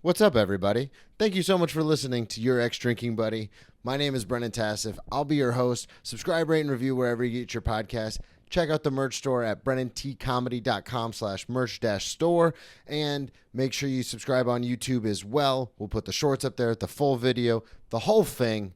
What's up, everybody? Thank you so much for listening to Your Ex-Drinking Buddy. My name is Brennan Tassif. I'll be your host. Subscribe, rate, and review wherever you get your podcast. Check out the merch store at brennantcomedy.com/merch-store. And make sure you subscribe on YouTube as well. We'll put the shorts up there, the full video, the whole thing.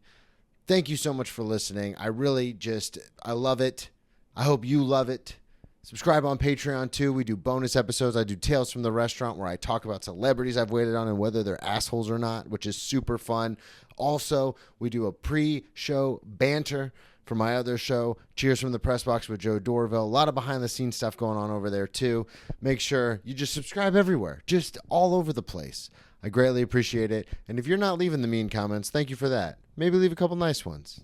Thank you so much for listening. I love it. I hope you love it. Subscribe on Patreon, too. We do bonus episodes. I do Tales from the Restaurant, where I talk about celebrities I've waited on and whether they're assholes or not, which is super fun. Also, we do a pre-show banter for my other show, Cheers from the Press Box with Joe Dorville. A lot of behind-the-scenes stuff going on over there, too. Make sure you just subscribe everywhere, just all over the place. I greatly appreciate it. And if you're not leaving the mean comments, thank you for that. Maybe leave a couple nice ones.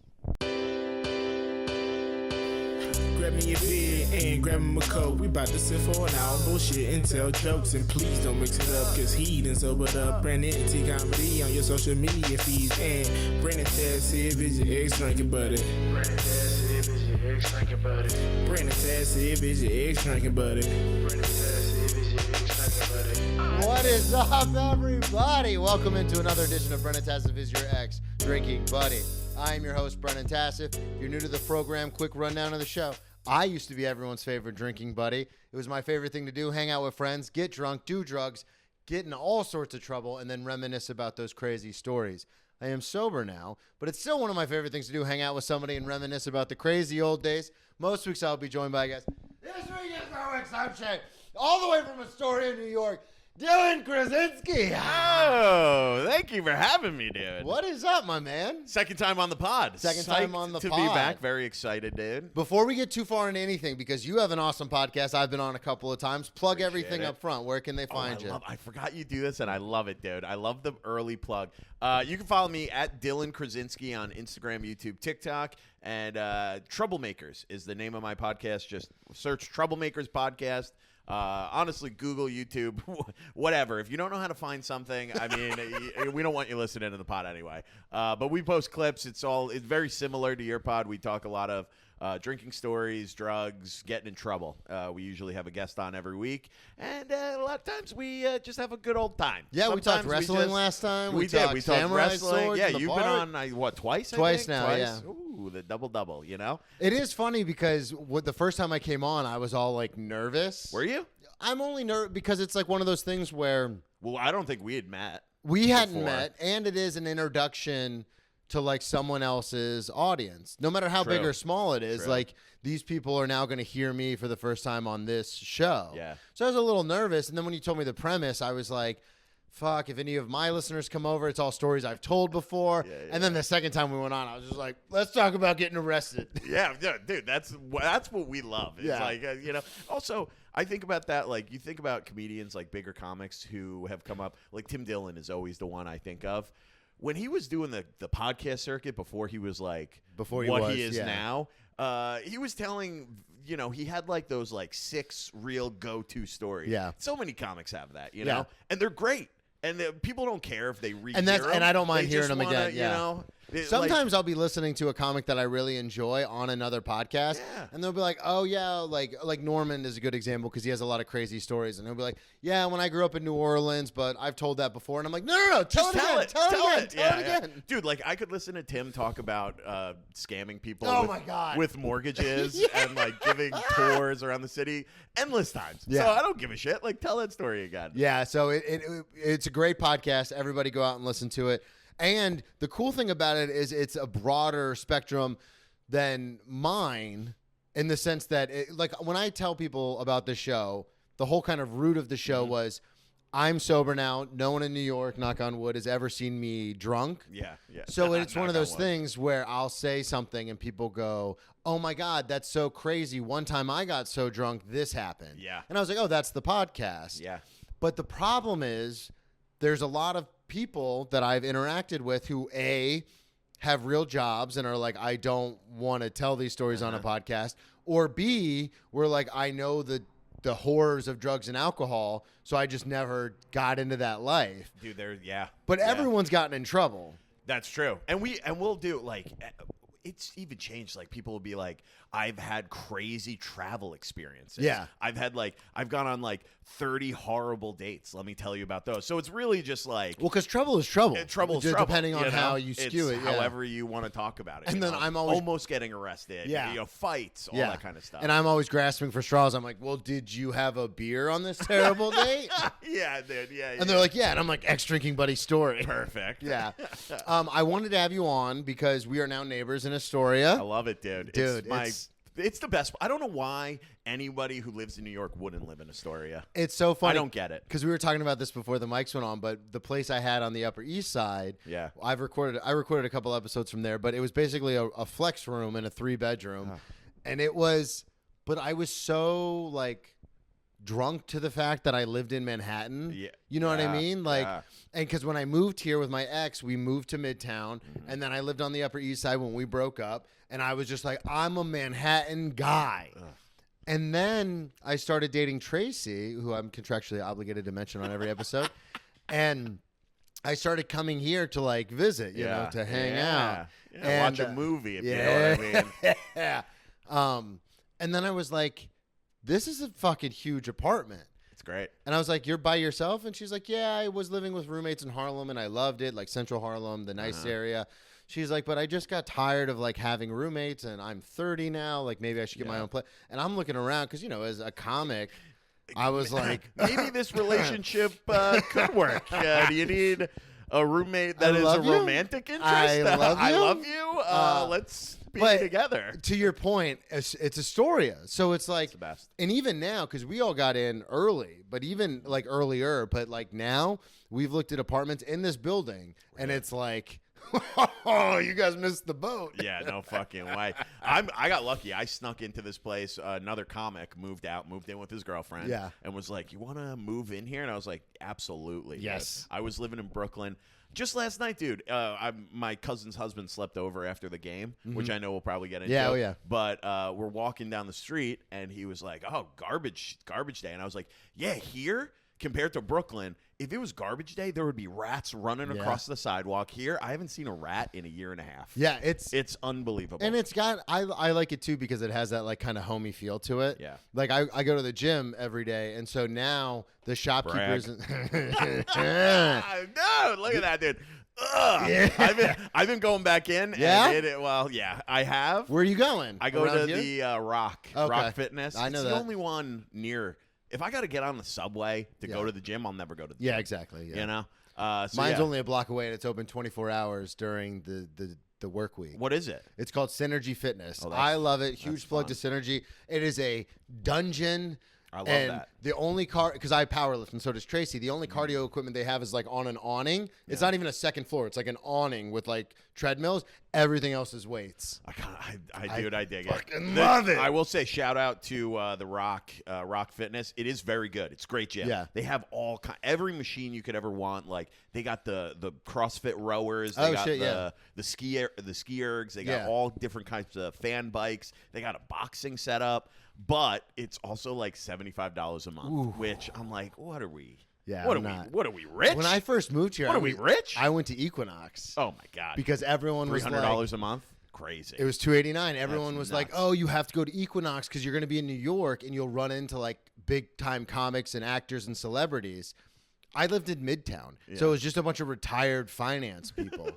Grab me your beer and grab him a coke. We bout to sit for an hour, bullshit and tell jokes. And please don't mix it up, cause he done sobered up. Brennan T Comedy on your social media feeds. And Brennan Tassif is your ex-drinking buddy. Brennan Tassif is your ex-drinking buddy. Brennan Tassif is your ex-drinking buddy. Brennan Tassif is your ex-drinking buddy. What is up, everybody? Welcome into another edition of Brennan Tassif is your ex-drinking buddy. I am your host, Brennan Tassif. If you're new to the program, quick rundown of the show. I used to be everyone's favorite drinking buddy. It was my favorite thing to do, hang out with friends, get drunk, do drugs, get in all sorts of trouble, and then reminisce about those crazy stories. I am sober now, but it's still one of my favorite things to do, hang out with somebody and reminisce about the crazy old days. Most weeks I'll be joined by a guest. This week is no exception. All the way from Astoria, New York, Dylan Krasinski. Oh, thank you for having me, dude. What is up, my man? Second time on the pod. Second time on the to pod. be back. Very excited, dude. Before we get too far into anything, because you have an awesome podcast I've been on a couple of times, plug Appreciate everything it. up front. Where can they find you? I forgot you do this, and I love it, dude. I love the early plug. You can follow me at Dylan Krasinski on Instagram, YouTube, TikTok, and Troublemakers is the name of my podcast. Just search Troublemakers Podcast. Honestly, Google, YouTube, whatever. If you don't know how to find something, I mean, we don't want you listening to the pod anyway. But we post clips. It's very similar to your pod. We talk a lot of drinking stories, drugs, getting in trouble. We usually have a guest on every week. And a lot of times we just have a good old time. Yeah, Sometimes we talked wrestling last time. We did. We talked samurai wrestling. swords Yeah, in the you've bar. been on, twice? Twice I think? now, yeah. Ooh, the double, you know? It is funny because the first time I came on, I was all like nervous. Were you? I'm only nervous because it's like one of those things where Well, I don't think we had met. we hadn't before. met, and it is an introduction to like someone else's audience. No matter how big True. or small it is, True. like these people are now going to hear me for the first time on this show. Yeah. So I was a little nervous, and then when you told me the premise, I was like, fuck, if any of my listeners come over, it's all stories I've told before. Yeah. And then the second time we went on, I was just like, let's talk about getting arrested. Yeah, dude, that's what we love. It's Yeah. like, also, I think about that, like, you think about comedians, like, bigger comics who have come up, like, Tim Dillon is always the one I think of. When he was doing the podcast circuit before he was, like, Before he what was, he is yeah. now, he was telling, he had, like, those, like, 6 real go-to stories. Yeah. So many comics have that, you Yeah. know? And they're great. And people don't care if they read And I don't mind hearing them again. Yeah. You know? Sometimes I'll be listening to a comic that I really enjoy on another podcast, Yeah. and they'll be like, "Oh yeah, like Norman is a good example because he has a lot of crazy stories." And he'll be like, "Yeah, when I grew up in New Orleans, but I've told that before." And I'm like, "No, tell Just it Yeah. again." Dude, like I could listen to Tim talk about scamming people Oh, with, my God. with mortgages Yeah. and like giving tours around the city endless times. Yeah. So I don't give a shit. Like tell that story again. Yeah, so it's a great podcast. Everybody go out and listen to it. And the cool thing about it is it's a broader spectrum than mine in the sense that, like, when I tell people about the show, the whole kind of root of the show was, I'm sober now. No one in New York, knock on wood, has ever seen me drunk. Yeah. So it's one of those Knock on wood. things where I'll say something and people go, oh my God, that's so crazy. One time I got so drunk, this happened. Yeah. And I was like, oh, that's the podcast. Yeah. But the problem is there's a lot of people that I've interacted with who, A, have real jobs and are like, I don't want to tell these stories on a podcast. Or B, we're like, I know the horrors of drugs and alcohol, so I just never got into that life. Dude, But Yeah. everyone's gotten in trouble. That's true. And we'll do like it's even changed. Like people will be like, I've had crazy travel experiences. Yeah. I've gone on like 30 horrible dates. Let me tell you about those. So it's really just like, well, because trouble is trouble. Trouble is trouble. Depending on you know? how you skew It's it. Yeah. however you want to talk about it. And you then know? I'm always almost getting arrested. Yeah. Fights, all that kind of stuff. And I'm always grasping for straws. I'm like, well, did you have a beer on this terrible date? Yeah, dude. Yeah. And they're like, yeah. And I'm like, ex-drinking buddy story. perfect. Yeah. I wanted to have you on because we are now neighbors in Astoria. I love it, dude. Dude, It's the best. I don't know why anybody who lives in New York wouldn't live in Astoria. It's so funny. I don't get it. Because we were talking about this before the mics went on, but the place I had on the Upper East Side, Yeah. I recorded a couple episodes from there, but it was basically a flex room in a 3-bedroom. And it was, but I was so like drunk to the fact that I lived in Manhattan. Yeah. You know what I mean? Like, yeah. and because when I moved here with my ex, we moved to Midtown, and then I lived on the Upper East Side when we broke up, and I was just like, I'm a Manhattan guy. And then I started dating Tracy, who I'm contractually obligated to mention on every episode, and I started coming here to like visit, you know, to hang out, and watch a movie. If you know what I mean. Yeah. And then I was like, this is a fucking huge apartment. It's great. And I was like, you're by yourself? And she's like, yeah, I was living with roommates in Harlem and I loved it, like Central Harlem, the nice area. She's like, but I just got tired of like having roommates and I'm 30 now. Like maybe I should get my own place. And I'm looking around because, you know, as a comic, I was like, maybe this relationship could work. Do you need a roommate that is a romantic interest? I love you. I love you. Let's be together. To your point, it's Astoria. So it's like, the best. And even now, because we all got in early, but even like earlier, but like now we've looked at apartments in this building and it's like, oh, you guys missed the boat. Yeah, no fucking way. I got lucky. I snuck into this place. Another comic moved in with his girlfriend. Yeah. And was like, you want to move in here? And I was like, absolutely. Yes. Dude. I was living in Brooklyn. Just last night, dude, my cousin's husband slept over after the game, which I know we'll probably get into. Yeah, oh yeah. But we're walking down the street, and he was like, oh, garbage day. And I was like, yeah, here? Compared to Brooklyn, if it was garbage day, there would be rats running across the sidewalk. Here, I haven't seen a rat in a year and a half. Yeah, it's unbelievable. And it's got I like it too because it has that like kind of homey feel to it. Yeah. Like I go to the gym every day, and so now the shopkeepers. No, look at that, dude. Yeah. I've been going back in. Yeah. And I have. Where are you going? I go Around to here? the Rock Fitness. I know it's that. the only one near. If I got to get on the subway to go to the gym, I'll never go to the gym. Yeah, exactly. Yeah. You know? Mine's only a block away, and it's open 24 hours during the work week. What is it? It's called Synergy Fitness. Oh, I love it. Huge plug to Synergy. It is a dungeon. I love and that. The only because I powerlift and so does Tracy. The only cardio equipment they have is like on an awning. It's not even a second floor. It's like an awning with like treadmills. Everything else is weights. I dig it. Love it. I will say shout out to the Rock Fitness. It is very good. It's a great gym. Yeah. They have every machine you could ever want. Like they got the CrossFit rowers. They got the ski ergs. They got all different kinds of fan bikes. They got a boxing setup. But it's also like $75 a month, which I'm like, what are we? Yeah, what I'm are we rich? When I first moved here, are we rich? I went to Equinox. Oh my god! Because everyone was $300 a month. Crazy. It was $289. Everyone was nuts. like, "Oh, you have to go to Equinox because you're going to be in New York and you'll run into like big time comics and actors and celebrities." I lived in Midtown, so it was just a bunch of retired finance people,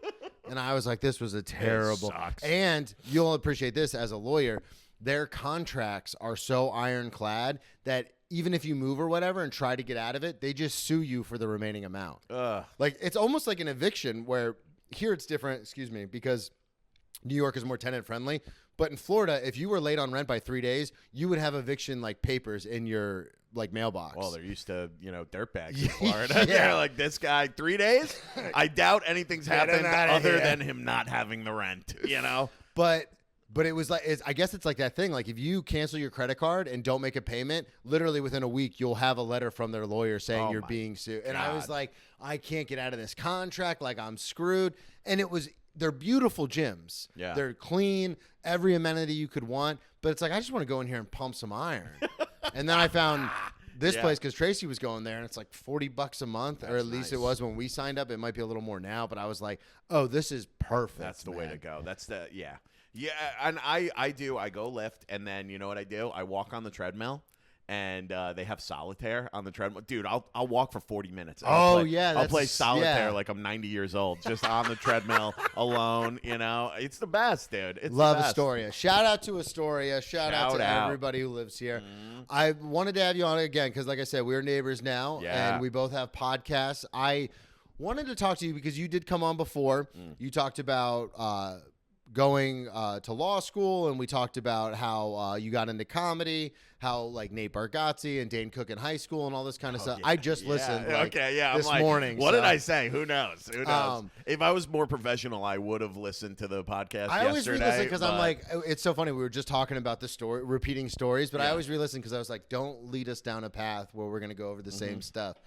and I was like, "This was a terrible." Sucks. And you'll appreciate this as a lawyer. Their contracts are so ironclad that even if you move or whatever and try to get out of it, they just sue you for the remaining amount. Like it's almost like an eviction where here it's different, because New York is more tenant friendly. But in Florida, if you were late on rent by 3 days, you would have eviction like papers in your like mailbox. Well, they're used to, dirtbags in Florida. They're like, this guy, 3 days? I doubt anything's happened other than him not having the rent, But it was like, I guess it's like that thing. Like if you cancel your credit card and don't make a payment, literally within a week, you'll have a letter from their lawyer saying you're being sued. And I was like, I can't get out of this contract. Like I'm screwed. And they're beautiful gyms. Yeah. They're clean, every amenity you could want. But it's like, I just want to go in here and pump some iron. And then I found this place because Tracy was going there and it's like $40 a month, or at least it was when we signed up. It might be a little more now, but I was like, oh, this is perfect. That's the way to go. Yeah, and I do. I go lift, and then you know what I do? I walk on the treadmill. And they have solitaire on the treadmill. Dude, I'll walk for 40 minutes. I'll play solitaire like I'm 90 years old, just on the treadmill alone. You know, it's the best, dude. It's Love the best. Astoria. Shout out to Astoria. Shout out to everybody who lives here. I wanted to have you on again because, like I said, we're neighbors now, and we both have podcasts. I wanted to talk to you because you did come on before. You talked about going to law school, and we talked about how you got into comedy, how like Nate Bargatze and Dane Cook in high school and all this kind of stuff. Yeah. I just listened this I'm morning. What did I say? Who knows? Who knows? If I was more professional, I would have listened to the podcast I always yesterday. re-listen because I'm like, it's so funny. We were just talking about the story, repeating stories, but I always re-listen because I was like, don't lead us down a path where we're going to go over the same stuff.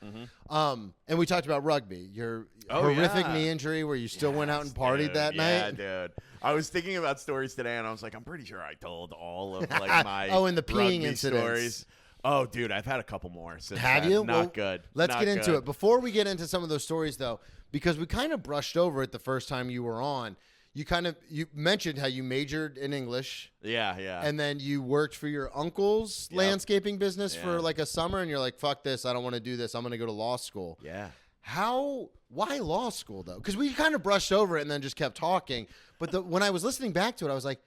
And we talked about rugby, your horrific knee injury where you still went out and partied that night. Yeah, dude. I was thinking about stories today, and I was like, I'm pretty sure I told all of like my and the peeing rugby incidents. Stories. Oh, dude, I've had a couple more since Have then. you? Not good. Let's Not get into good. it. Before we get into some of those stories, though, because we kind of brushed over it the first time you were on, you mentioned how you majored in English. Yeah. And then you worked for your uncle's landscaping business for like a summer, and you're like, fuck this, I don't want to do this. I'm going to go to law school. Yeah. Why law school, though? Because we kind of brushed over it and then just kept talking. But when I was listening back to it, I was like,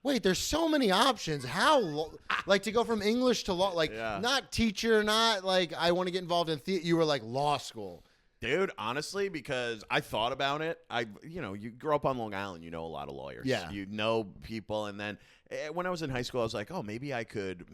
wait, there's so many options. How, like, to go from English to law, like, not teacher, not like I want to get involved in theater. You were like law school. Dude, honestly, because I thought about it. You grow up on Long Island, you know a lot of lawyers. Yeah. You know people, and then when I was in high school, I was like, oh, maybe I could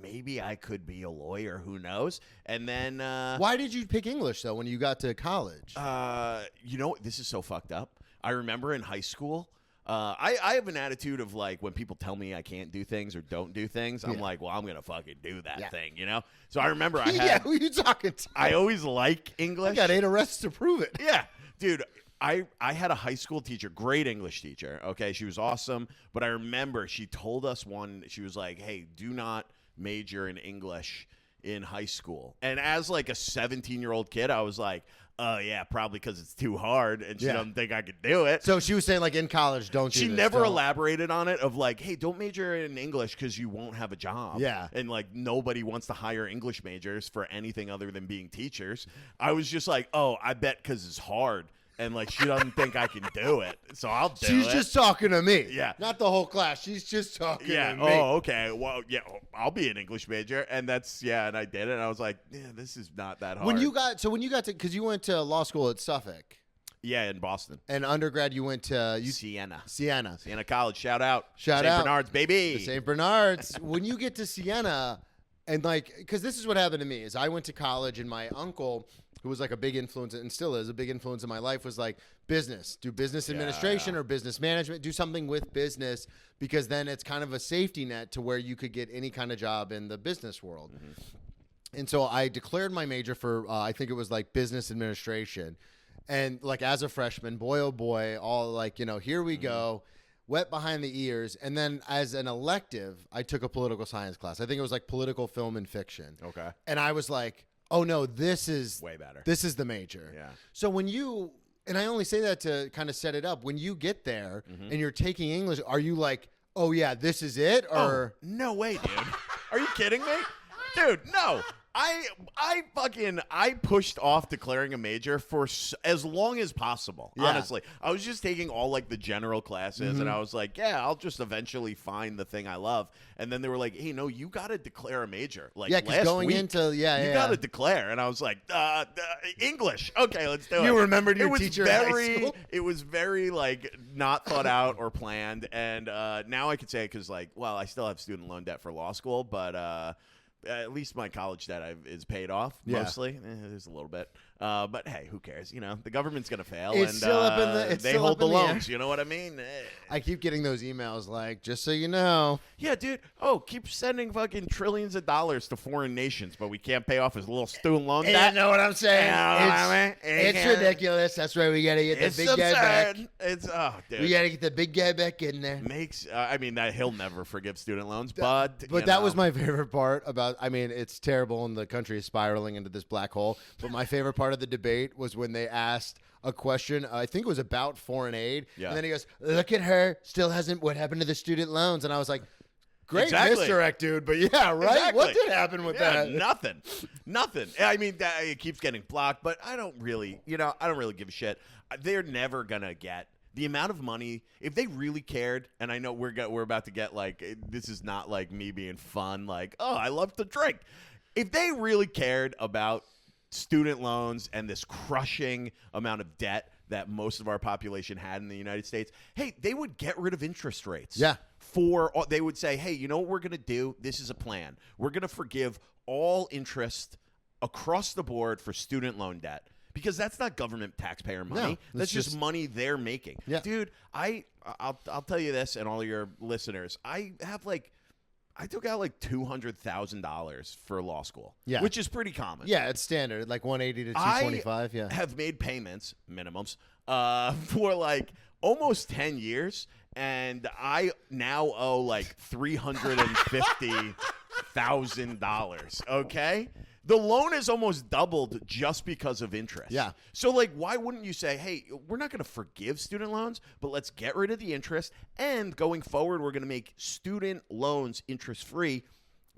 be a lawyer. Who knows? And then why did you pick English though when you got to college? This is so fucked up. I remember in high school. I have an attitude of like when people tell me I can't do things or don't do things, I'm like, well, I'm gonna fucking do that thing, you know. So I remember I had. Who are you talking to? I always like English. I got 8 arrests to prove it. Yeah, dude. I had a high school teacher, great English teacher. Okay, she was awesome. But I remember she told us she was like, hey, do not major in English in high school. And as like a 17-year-old kid, I was like, oh, yeah, probably because it's too hard, and she doesn't think I could do it. So she was saying, like, in college, don't do She this, never don't. elaborated on it of like, hey, don't major in English because you won't have a job. Yeah. And, like, nobody wants to hire English majors for anything other than being teachers. I was just like, oh, I bet because it's hard. And, like, she doesn't think I can do it, so I'll do it. She's just talking to me. Yeah. Not the whole class. She's just talking to me. Oh, okay. Well, yeah, I'll be an English major. And and I did it. And I was like, yeah, this is not that hard. When you got to, because you went to law school at Suffolk. Yeah, in Boston. And undergrad, you went to Siena College. Shout out. St. Bernard's, baby. The St. Bernard's. When you get to Siena, and like, because this is what happened to me, is I went to college, and my uncle, who was like a big influence and still is a big influence in my life, was like, do business administration or business management, do something with business, because then it's kind of a safety net to where you could get any kind of job in the business world. And so I declared my major for, I think it was like business administration. And like as a freshman, boy, oh boy, all like, here we go, wet behind the ears. And then as an elective, I took a political science class. I think it was like political film and fiction. Okay. And I was like, oh no, this is way better. This is the major. Yeah. So when and I only say that to kind of set it up, when you get there and you're taking English, are you like, oh yeah, this is it? Or no way, dude. Are you kidding me? Dude, no. I pushed off declaring a major for as long as possible. Yeah. Honestly, I was just taking all like the general classes, and I was like, yeah, I'll just eventually find the thing I love. And then they were like, hey, no, you got to declare a major. Like, yeah, because going into you got to declare. And I was like, English. Okay, let's do it. You remembered your teacher in high school? It was very like not thought out or planned. And now I could say, because like, well, I still have student loan debt for law school, but at least my college debt is paid off mostly. There's a little bit, but hey, who cares? The government's gonna fail, it's and still up in the, they hold the loans. You know what I mean? I keep getting those emails like, just so you know. Yeah, dude. Oh, keep sending fucking trillions of dollars to foreign nations, but we can't pay off his little student loan debt. You know what I'm saying? It's It's ridiculous. That's why we gotta get the big guy back. Dude. We gotta get the big guy back in there. I mean, that he'll never forgive student loans, but that was my favorite part about. I mean, it's terrible, and the country is spiraling into this black hole. But my favorite part part of the debate was when they asked a question, I think it was about foreign aid. Yeah. And then he goes, look at her, still hasn't, what happened to the student loans? And I was like, great Exactly. misdirect, dude. But yeah, right? Exactly. What did happen with that? Nothing. I mean, it keeps getting blocked, but I don't really give a shit. They're never going to get the amount of money. If they really cared, and I know we're about to get like, this is not like me being fun, like, oh, I love to drink. If they really cared about student loans and this crushing amount of debt that most of our population had in the United States, hey, they would get rid of interest rates. Yeah. They would say, hey, you know what we're going to do? This is a plan. We're going to forgive all interest across the board for student loan debt. Because that's not government taxpayer money. No, that's just money they're making. Yeah. Dude, I'll tell you this, and all your listeners, I took out like $200,000 for law school. Yeah. Which is pretty common. Yeah, it's standard, like 180 to 225. Yeah. I have made payments, minimums, for like almost 10 years, and I now owe like $350,000. Okay? The loan is almost doubled just because of interest. Yeah. So, like, why wouldn't you say, hey, we're not going to forgive student loans, but let's get rid of the interest, and going forward, we're going to make student loans interest-free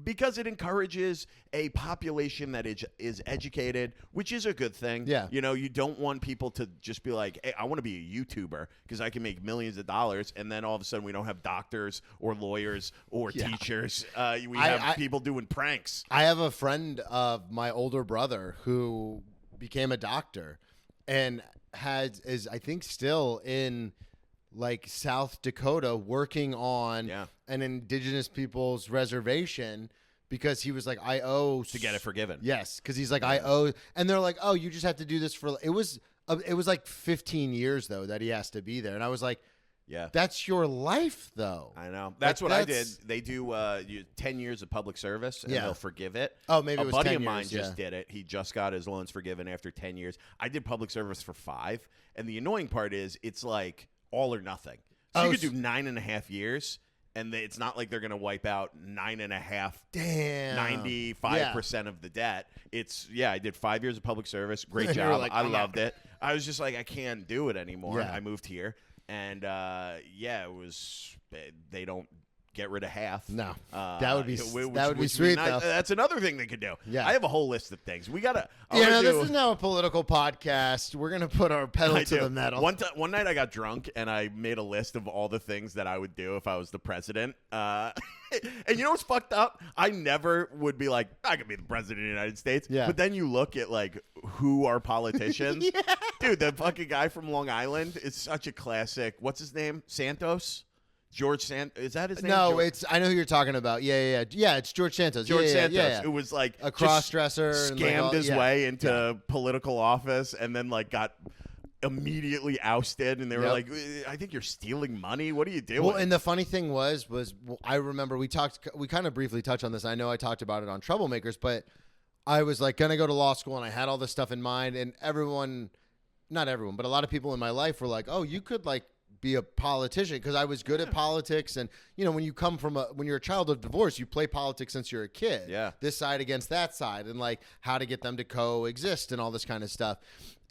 because it encourages a population that is educated, which is a good thing. Yeah. You know, you don't want people to just be like, hey, I want to be a YouTuber because I can make millions of dollars, and then all of a sudden we don't have doctors or lawyers or teachers. We have people doing pranks. I have a friend of my older brother who became a doctor and is I think still in like South Dakota working on an indigenous people's reservation because he was like, I owe to get it forgiven. Yes, because he's like, I owe, and they're like, oh, you just have to do this for. It was like 15 years though that he has to be there, and I was like, yeah, that's your life though. I know. That's what I did. They do 10 years of public service, and they'll forgive it. Oh, maybe it was 10 a buddy years, of mine just did it. He just got his loans forgiven after 10 years. I did public service for 5, and the annoying part is it's like all or nothing. So you could do 9.5 years, and it's not like they're going to wipe out 9.5, 95% of the debt. It's, I did 5 years of public service. Great job. Like, I loved it. I was just like, I can't do it anymore. Yeah. I moved here, and it was, they don't get rid of half. No, that would be which sweet. Though. Though. That's another thing they could do. Yeah, I have a whole list of things. We gotta. This is now a political podcast. We're gonna put our pedal to the metal. One night I got drunk and I made a list of all the things that I would do if I was the president. And you know what's fucked up? I never would be like, I could be the president of the United States. Yeah. But then you look at like who are politicians. Dude, the fucking guy from Long Island is such a classic. What's his name? Santos? George Santos, is that his name? No, George? I know who you're talking about. Yeah, it's George Santos. George Santos, yeah. who was like a cross-dresser, scammed his way into political office, and then like got immediately ousted. And they were like, "I think you're stealing money. What are you doing?" Well, and the funny thing was I remember we kind of briefly touched on this. I know I talked about it on Troublemakers, but I was like gonna go to law school, and I had all this stuff in mind, and not everyone, but a lot of people in my life were like, "Oh, you could like be a politician," because I was good at politics. And when you come from when you're a child of divorce, you play politics since you're a kid. Yeah. This side against that side, and like how to get them to coexist and all this kind of stuff.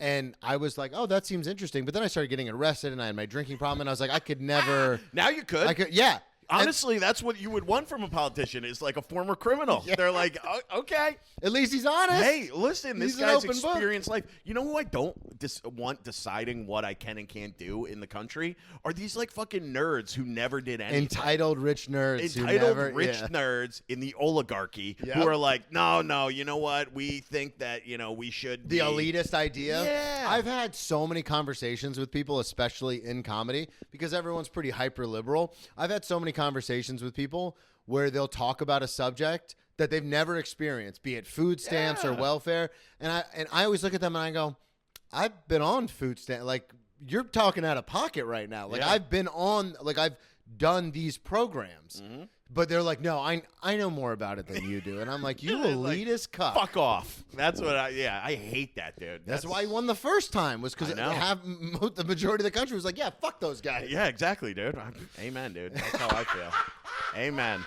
And I was like, oh, that seems interesting. But then I started getting arrested, and I had my drinking problem, and I was like, I could never. Now you could. I could, yeah. Honestly, that's what you would want from a politician, is like a former criminal. Yeah. They're like, oh, okay. At least he's honest. Hey, listen, this He's an guy's open book. experienced life. You know who I don't want deciding what I can and can't do in the country? Are these like fucking nerds who never did anything. Entitled rich nerds. Nerds in the oligarchy who are like, no, you know what? We think that, we should The elitist idea. Yeah. I've had so many conversations with people, especially in comedy, because everyone's pretty hyper liberal. I've had so many conversations with people where they'll talk about a subject that they've never experienced, be it food stamps or welfare. And I always look at them and I go, I've been on food stamps. Like, you're talking out of pocket right now. Like, I've been on, like, I've done these programs. Mm-hmm. But they're like, no, I know more about it than you do. And I'm like, you elitist cuck. Fuck off. That's what I hate that, dude. That's why he won the first time, was because the majority of the country was like, yeah, fuck those guys. Yeah, exactly, dude. Amen, dude. That's how I feel. Amen.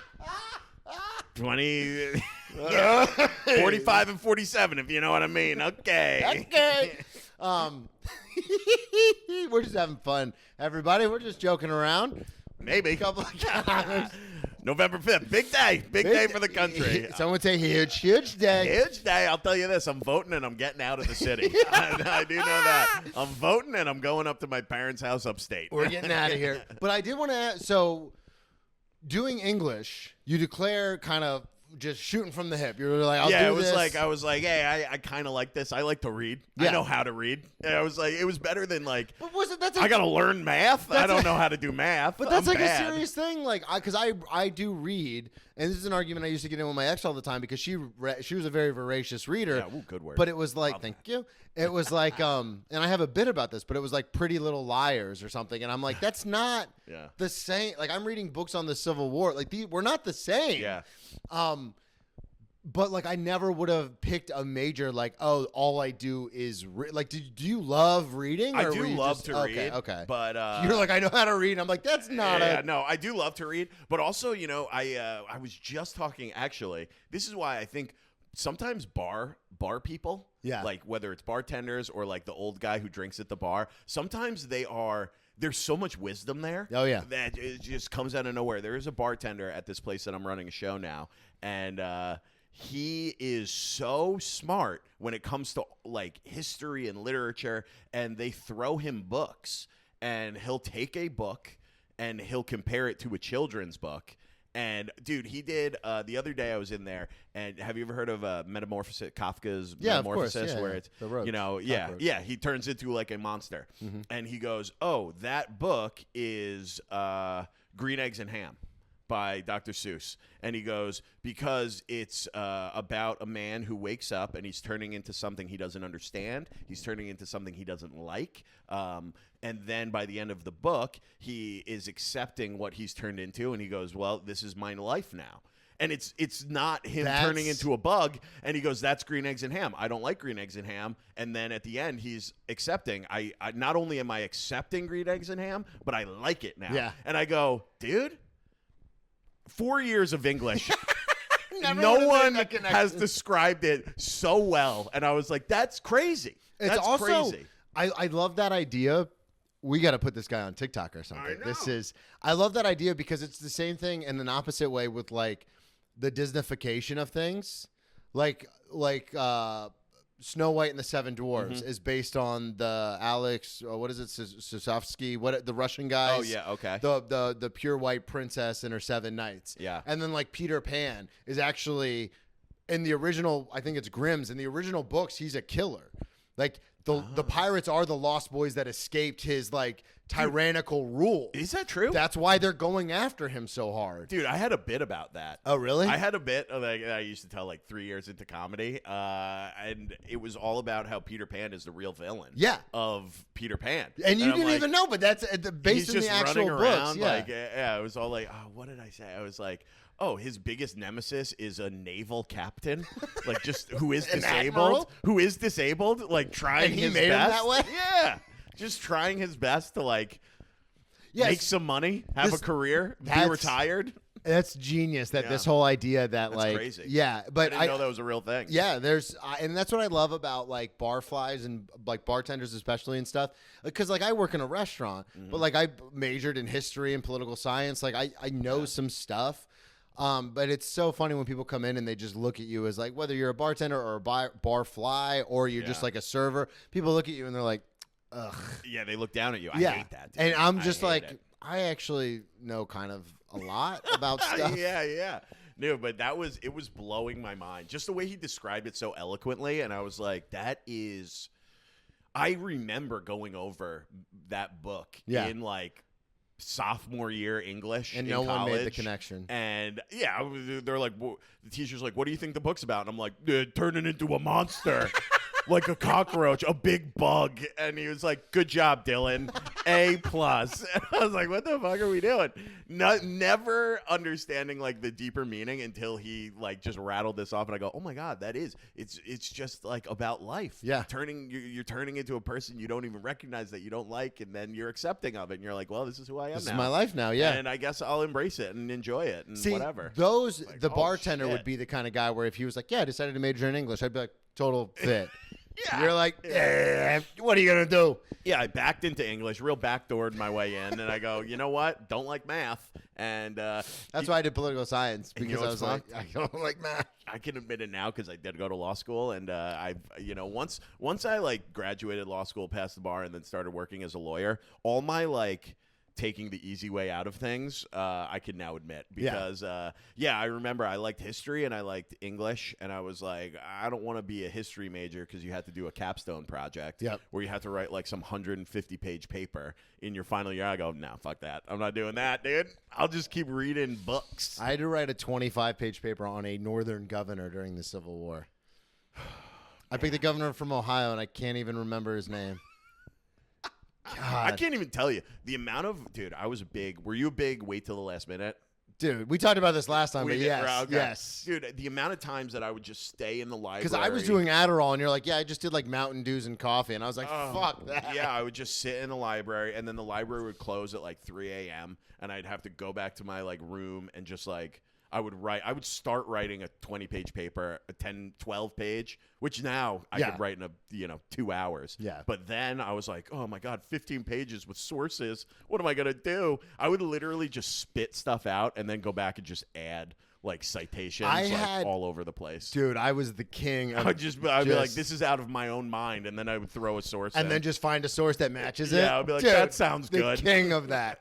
45 and 47, if you know what I mean. Okay. Okay. We're just having fun, everybody. We're just joking around. Maybe. Couple of guys. November 5th. Big day. Big day for the country. Someone say huge day. Huge day. I'll tell you this. I'm voting and I'm getting out of the city. I do know that. I'm voting and I'm going up to my parents' house upstate. We're getting out of here. But I did want to ask, so doing English, you declare kind of just shooting from the hip. You're like, I'll do it was this. like, I was like, hey, I kind of like this. I like to read. Yeah. I know how to read. And I was like, it was better than like, But was it, that's a, I got to learn math. I don't know how to do math. But that's I'm like bad. a serious thing, like because I do read, and this is an argument I used to get in with my ex all the time because she was a very voracious reader. Yeah, ooh, good word. But it was like, thank you. It was like, and I have a bit about this, but it was like Pretty Little Liars or something, and I'm like, that's not the same. Like I'm reading books on the Civil War, like we're not the same. Yeah. But like I never would have picked a major like, oh, all I do is like do you love reading? I or do were you love just, to read. Okay. But you're like, I know how to read. I'm like, that's not no, I do love to read. But also, you know, I was just talking, actually, this is why I think sometimes bar people, like whether it's bartenders or like the old guy who drinks at the bar, sometimes there's so much wisdom there. Oh, yeah. That it just comes out of nowhere. There is a bartender at this place that I'm running a show now, and he is so smart when it comes to like history and literature, and they throw him books, and he'll take a book and he'll compare it to a children's book. And dude, he did the other day I was in there, and have you ever heard of Metamorphosis, Kafka's Metamorphosis, where it's the roach, you know, he turns into like a monster, and he goes, "Oh, that book is Green Eggs and Ham by Dr. Seuss," and he goes, because it's about a man who wakes up and he's turning into something he doesn't understand, he's turning into something he doesn't like, and then by the end of the book, he is accepting what he's turned into, and he goes, well, this is my life now. And it's not him turning into a bug, and he goes, that's Green Eggs and Ham. I don't like Green Eggs and Ham. And then at the end, he's accepting. I not only am I accepting Green Eggs and Ham, but I like it now. Yeah. And I go, dude, 4 years of English. Never No would've made one that connection. has described it so well. And I was like, that's crazy. It's That's also, crazy. I love that idea. We got to put this guy on TikTok or something. I love that idea because it's the same thing in an opposite way with like the Disneyfication of things. Like Snow White and the Seven Dwarfs is based on the Alex, what is it, Sosovsky, the Russian guys? Oh, yeah, okay. The pure white princess and her 7 knights. Yeah. And then like Peter Pan is actually in the original, I think it's Grimm's, in the original books, he's a killer. Like the pirates are the lost boys that escaped his like tyrannical rule. Is that true? That's why they're going after him so hard. Dude, I had a bit about that. Oh, really? I had a bit that I used to tell like 3 years into comedy, and it was all about how Peter Pan is the real villain of Peter Pan. And you I'm didn't like, even know, but that's based in the actual running books. around, Yeah. like, it was all like, oh, what did I say? I was like, oh, his biggest nemesis is a naval captain, like just who is admiral? disabled, like trying And he his made him best. that way? Yeah, just trying his best to like make some money, have a career, be retired. That's genius. That this whole idea that That's like crazy. Yeah, but I didn't know that was a real thing. Yeah, and that's what I love about like barflies and like bartenders especially and stuff. Because like I work in a restaurant, but like I majored in history and political science. Like I know some stuff. But it's so funny when people come in and they just look at you as like, whether you're a bartender or a bar fly or you're just like a server, people look at you and they're like, ugh. Yeah, they look down at you. I hate that, dude. And I'm just like, it. I actually know kind of a lot about stuff. Yeah. No, but it was blowing my mind. Just the way he described it so eloquently. And I was like, I remember going over that book in like sophomore year English and in no college, one made the connection. And they're like, the teacher's like, what do you think the book's about? And I'm like, turning into a monster. like a cockroach, a big bug. And he was like, good job, Dylan. A+. And I was like, what the fuck are we doing? Never understanding like the deeper meaning until he like just rattled this off. And I go, oh my God, it's just like about life. Yeah. You're turning into a person you don't even recognize that you don't like. And then you're accepting of it. And you're like, well, this is who I am This now. is my life now, yeah. And I guess I'll embrace it and enjoy it and See, whatever. the oh, bartender shit. would be the kind of guy where if he was like, yeah, I decided to major in English, I'd be like, total fit. Yeah. You're like, what are you going to do? Yeah, I backed into English, real backdoored my way in, and I go, you know what? Don't like math, and that's why I did political science, because you know I was like, I don't like math. I can admit it now because I did go to law school, and once I like graduated law school, passed the bar, and then started working as a lawyer, all my like taking the easy way out of things, I can now admit because I remember I liked history and I liked English, and I was like, I don't want to be a history major because you had to do a capstone project where you had to write like some 150-page paper in your final year. I go, no, fuck that. I'm not doing that, dude. I'll just keep reading books. I had to write a 25-page paper on a northern governor during the Civil War. I picked the governor from Ohio, and I can't even remember his name. God. I can't even tell you the amount of I was were you a big wait till the last minute? Dude, we talked about this last time, but yes, okay. Yes. Dude, the amount of times that I would just stay in the library. Because I was doing Adderall, and you're like, yeah, I just did like Mountain Dews and coffee, and I was like, fuck that. Yeah, I would just sit in the library, and then the library would close at like 3 a.m., and I'd have to go back to my like room and just like I would start writing a 20-page paper, a 10, 12-page, which now I could write in 2 hours. Yeah. But then I was like, oh my God, 15 pages with sources. What am I going to do? I would literally just spit stuff out and then go back and just add like citations all over the place. Dude, I was the king. I'd be like, this is out of my own mind. And then I would throw a source in. Then just find a source that matches it. Yeah, I'd be like, dude, that sounds good. The king of that.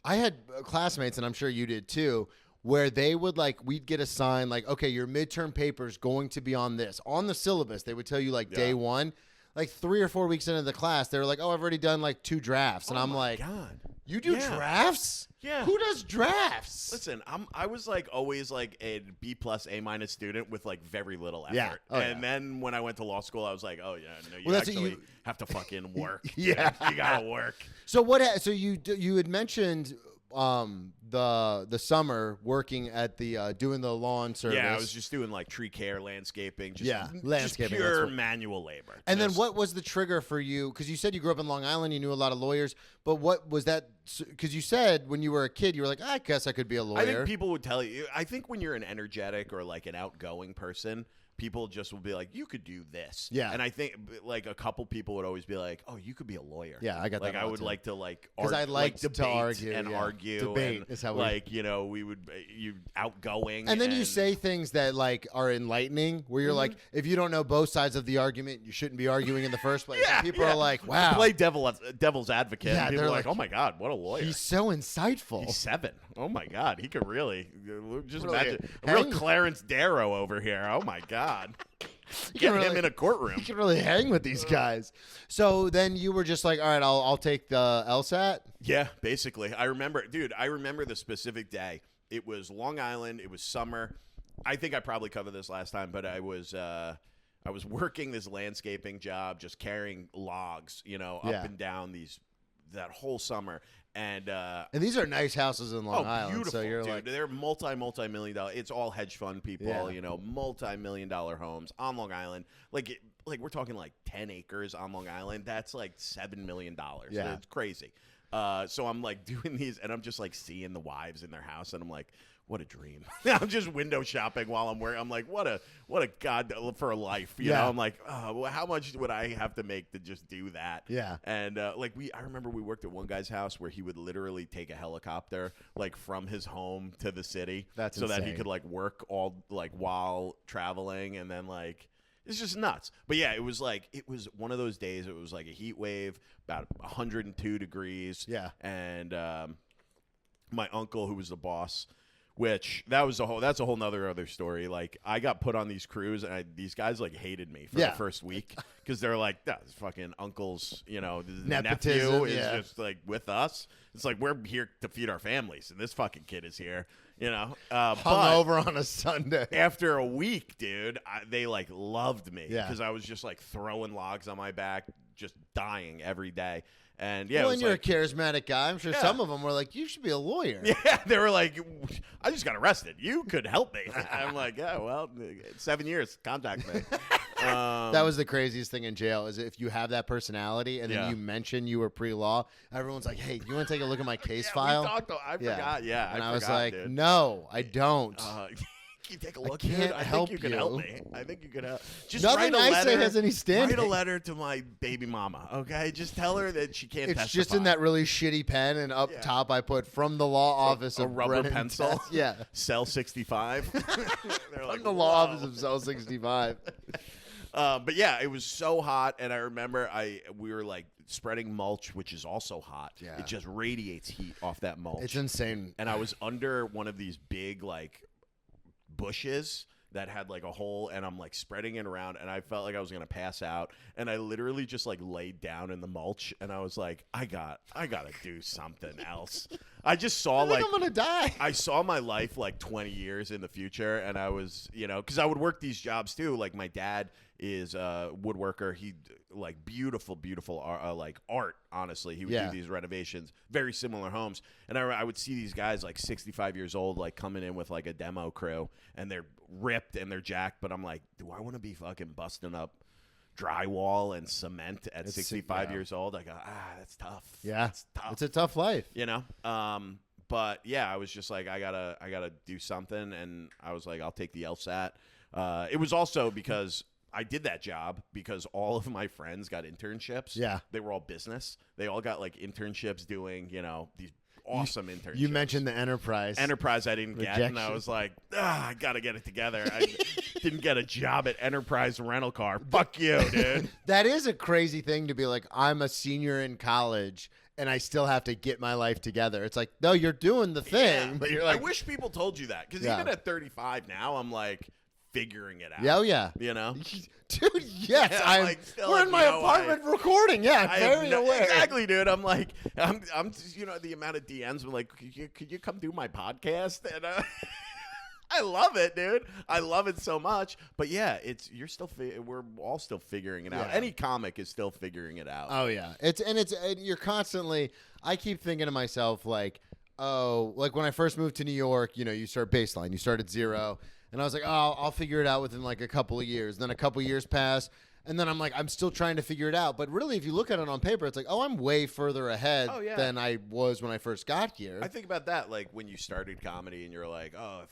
I had classmates, and I'm sure you did too, where they would we'd get assigned okay, your midterm paper is going to be on this. On the syllabus, they would tell you day one. Like 3 or 4 weeks into the class, they were like, oh, I've already done 2 drafts. And I'm like, God. You do drafts? Yeah. Who does drafts? Listen, I was always a B+ A- student with very little effort. Yeah. Oh, and then when I went to law school, I was like, oh yeah, no, you Well, actually have to fucking work. Yeah. You gotta work. So so you had mentioned the summer working at the doing the lawn service. Yeah, I was just doing tree care, landscaping, landscaping, just pure manual labor. And then what was the trigger for you? Because you said you grew up in Long Island, you knew a lot of lawyers, but what was that? Because you said when you were a kid, you were like, I guess I could be a lawyer. I think people would tell you. I think when you're an energetic or an outgoing person, people just will be like, you could do this. Yeah. And I think a couple people would always be like, oh, you could be a lawyer. Yeah, I got that. I would like to because I like debate to argue and argue. Debate and is how we we would you outgoing. And then you say things that are enlightening, where you're like, if you don't know both sides of the argument, you shouldn't be arguing in the first place. Yeah, and people are like, wow. I play devil's advocate. Yeah, and people they're are like, oh my God, what a lawyer. He's so insightful. He's 7. Oh my God, he could really just Really imagine a real Clarence Darrow over here. Oh my God. Get him in a courtroom. You can really hang with these guys. So then you were just like, all right, I'll take the LSAT. Yeah, basically. I remember the specific day. It was Long Island. It was summer. I think I probably covered this last time, but I was working this landscaping job, just carrying logs, up and down that whole summer. And these are nice houses in Long Island. Beautiful, so you're dude. They're multi-million dollar. It's all hedge fund people, multi-million dollar homes on Long Island. We're talking 10 acres on Long Island. That's $7 million. Yeah. It's crazy. So I'm doing these, and I'm just seeing the wives in their house, and I'm like, what a dream. I'm just window shopping while I'm working. I'm like, what a God for a life. You know, I'm like, oh, how much would I have to make to just do that? Yeah. And I remember we worked at one guy's house where he would literally take a helicopter from his home to the city. That's so insane. that he could work all while traveling, and then it's just nuts. But yeah, it was one of those days. It was a heat wave, about 102 degrees. Yeah. And my uncle, who was the boss, Which that's a whole nother other story. Like I got put on these crews, and these guys like hated me for the first week because they're like, "That's fucking uncle's, Nepotism, nephew is just like with us." It's like we're here to feed our families, and this fucking kid is here, hung over on a Sunday. After a week, dude, they like loved me Yeah. because I was just like throwing logs on my back, just dying every day. And Well, and you're a charismatic guy. I'm sure Yeah. some of them were like, "You should be a lawyer." Yeah, they were like, I just got arrested. You could help me. I'm like, yeah, well, 7 years. Contact me. That was the craziest thing in jail is if you have that personality and then Yeah. you mention you were pre-law, everyone's like, "Hey, you want to take a look at my case Yeah, file?" we talked, I forgot. Yeah, and I I was forgot, like, dude. "No, I don't." Can you take a look, can't dude? I help think you you. can help me. I think you can help. Just Nothing write a I letter. say has any standing. Write a letter to my baby mama, okay? Just tell her that she can't It's testify. just in that really shitty pen, and up top I put from the law office a of rubber Brennan pencil. Test. Yeah, Cell 65. They're like, from the law "Whoa." office of Cell 65. But yeah, it was so hot, and I remember we were like spreading mulch, which is also hot. Yeah. It just radiates heat off that mulch. It's insane. And I was under one of these big like bushes that had like a hole, and I'm like spreading it around, and I felt like I was gonna pass out, and I literally just like laid down in the mulch, and I was like, I gotta do something else. I just saw I think like I'm gonna die. I saw my life like 20 years in the future, and I was, because I would work these jobs too. Like my dad is a woodworker. He like beautiful like art. Honestly, he would Yeah. do these renovations, very similar homes, and I would see these guys like 65 years old, like coming in with like a demo crew, and they're ripped and they're jacked. But I'm like, do I want to be fucking busting up drywall and cement at 65 years old? I go, that's tough. Yeah, it's tough. it's a tough life. But yeah, I was just like, I gotta do something, and I was like, I'll take the LSAT. It was also because I did that job because all of my friends got internships. Yeah. They were all business. They all got like internships doing, these awesome internships. You mentioned the Enterprise. Enterprise I didn't get, and I was like, I gotta get it together. I didn't get a job at Enterprise rental car. Fuck you, dude. That is a crazy thing to be like, I'm a senior in college and I still have to get my life together. It's like, no, you're doing the thing, Yeah. but you're like, I wish people told you that, because Yeah. even at 35 now, I'm like figuring it out. yeah, oh yeah. Dude, yes, Yeah, I'm like, still we're have in my no apartment recording. Yeah, I have very no- aware. Exactly, dude. I'm like, I'm the amount of DMs. I'm like, could you come do my podcast? And I love it, dude. I love it so much. But yeah, we're all still figuring it out. Yeah. Any comic is still figuring it out. Oh yeah, and you're constantly. I keep thinking to myself like, oh, like when I first moved to New York, you start baseline, you start at zero, and I was like, oh, I'll figure it out within like a couple of years. Then a couple of years pass, and then I'm like, I'm still trying to figure it out. But really, if you look at it on paper, it's like, oh, I'm way further ahead Oh, yeah. than I was when I first got here. I think about that, like when you started comedy, and you're like, oh, if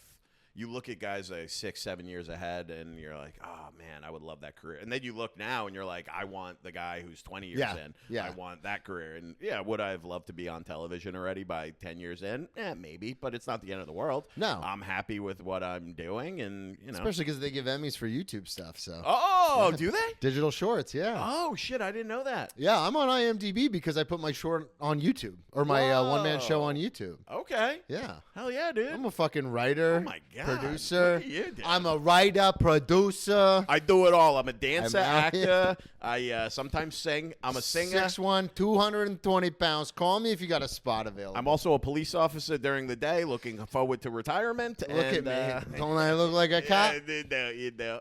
you look at guys like 6-7 years ahead, and you're like, oh man, I would love that career. And then you look now, and you're like, I want the guy who's 20 years in. Yeah. I want that career. And yeah, would I have loved to be on television already by 10 years in? Maybe, but it's not the end of the world. No. I'm happy with what I'm doing, and Especially because they give Emmys for YouTube stuff. So Oh, do they? digital shorts, yeah. Oh shit, I didn't know that. Yeah, I'm on IMDb because I put my short on YouTube or my one-man show on YouTube. Okay. Yeah. Hell yeah, dude. I'm a fucking writer, Oh my God. producer. Look at you, dude. I'm a writer, producer. I do it all. I'm a dancer, I'm out actor. I sometimes sing. I'm a singer. 6'1", 220 pounds. Call me if you got a spot available. I'm also a police officer during the day, looking forward to retirement. Look and, at me. Don't I look like a cop? Yeah, you do.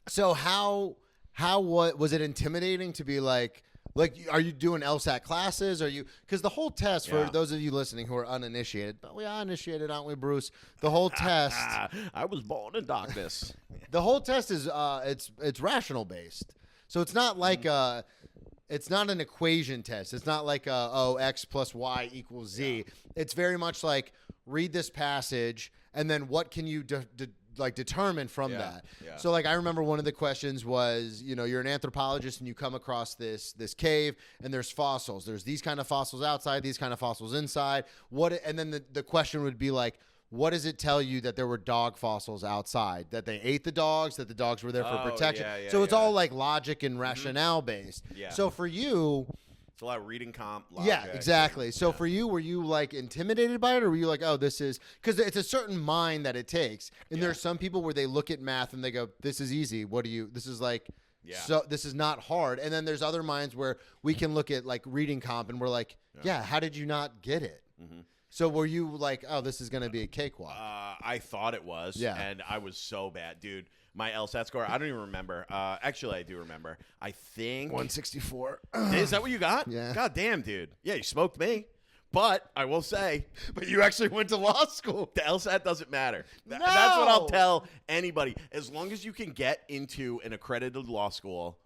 So what was it intimidating to be like, are you doing LSAT classes? Are you, because the whole test, for Yeah. those of you listening who are uninitiated, but we are initiated, aren't we, Bruce? The whole test, I was born in darkness. the whole test is it's rational based. So it's not like it's not an equation test. It's not like X plus Y equals Z. It's very much like read this passage and then what can you determine from that. Yeah. So like I remember one of the questions was, you're an anthropologist and you come across this cave and there's fossils. There's these kind of fossils outside, these kind of fossils inside. And then the question would be like, what does it tell you that there were dog fossils outside? That they ate the dogs, that the dogs were there for Oh, protection. yeah, So it's yeah. all like logic and rationale based. Yeah. So for you, It's a lot of reading comp. Logic, Yeah, exactly. So for you, were you like intimidated by it, or were you like, oh, this is because it's a certain mind that it takes, and there's some people where they look at math and they go, this is easy. What do you? This is like. Yeah. So this is not hard. And then there's other minds where we can look at like reading comp and we're like, yeah, how did you not get it? Mm-hmm. So were you like, oh, this is going to be a cakewalk? I thought it was. Yeah. And I was so bad. Dude, my LSAT score, I don't even remember. Actually, I do remember. I think 164. Is that what you got? Yeah. God damn, dude. Yeah, you smoked me. But I will say, but you actually went to law school. The LSAT doesn't matter. No! That's what I'll tell anybody. As long as you can get into an accredited law school,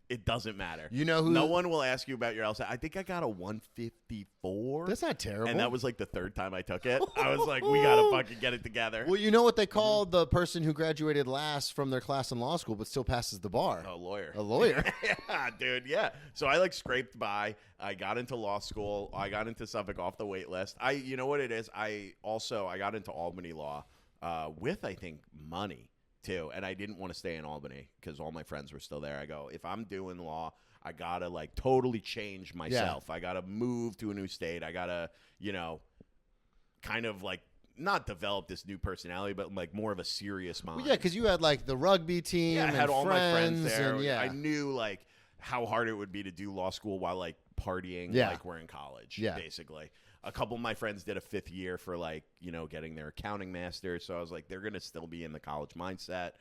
it doesn't matter. You know who? No one will ask you about your LSAT. I think I got a 154. That's not terrible. And that was like the third time I took it. I was like, we got to fucking get it together. Well, you know what they call the person who graduated last from their class in law school but still passes the bar? A lawyer. A lawyer. Yeah, dude, yeah. So I like scraped by. I got into law school. I got into Suffolk off the wait list. You know what it is? I got into Albany Law with, I think, money. Too, and I didn't want to stay in Albany because all my friends were still there. I go, if I'm doing law, I gotta like totally change myself. I gotta move to a new state. I gotta, kind of like not develop this new personality, but like more of a serious mind. Well, yeah, because you had like the rugby team. Yeah, I had all my friends there. And, I knew like how hard it would be to do law school while like partying, like we're in college. Yeah, basically. A couple of my friends did a 5th year for like, getting their accounting master. So I was like, they're going to still be in the college mindset.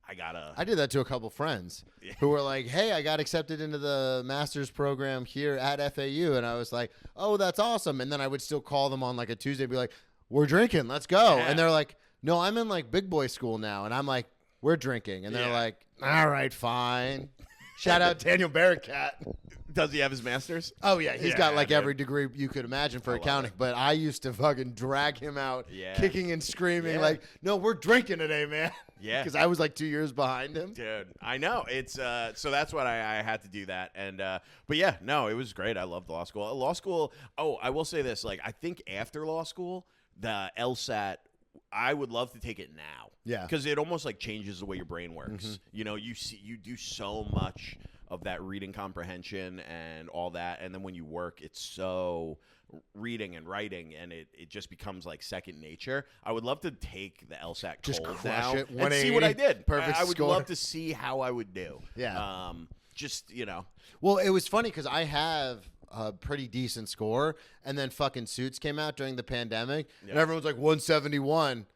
I did that to a couple friends who were like, hey, I got accepted into the master's program here at FAU. And I was like, oh, that's awesome. And then I would still call them on like a Tuesday and be like, we're drinking. Let's go. Yeah. And they're like, no, I'm in like big boy school now. And I'm like, we're drinking. And they're like, all right, fine. Shout out Daniel Barrickat. Does he have his master's? Oh, yeah. He's got like every degree you could imagine for accounting. But I used to fucking drag him out, kicking and screaming like, no, we're drinking today, man. Yeah. Because I was like 2 years behind him. Dude, I know. It's so that's what I had to do that. And but yeah, no, it was great. I loved law school. Law school, I will say this. Like, I think after law school, the LSAT, I would love to take it now. Yeah. Because it almost like changes the way your brain works. Mm-hmm. You do so much of that reading comprehension and all that, and then when you work, it's so reading and writing, and it just becomes like second nature. I would love to take the LSAT just cold crush now it, and see what I did. Perfect I would score. love to see how I would do. Yeah. Well, it was funny because I have a pretty decent score, and then fucking Suits came out during the pandemic, and everyone's like 171,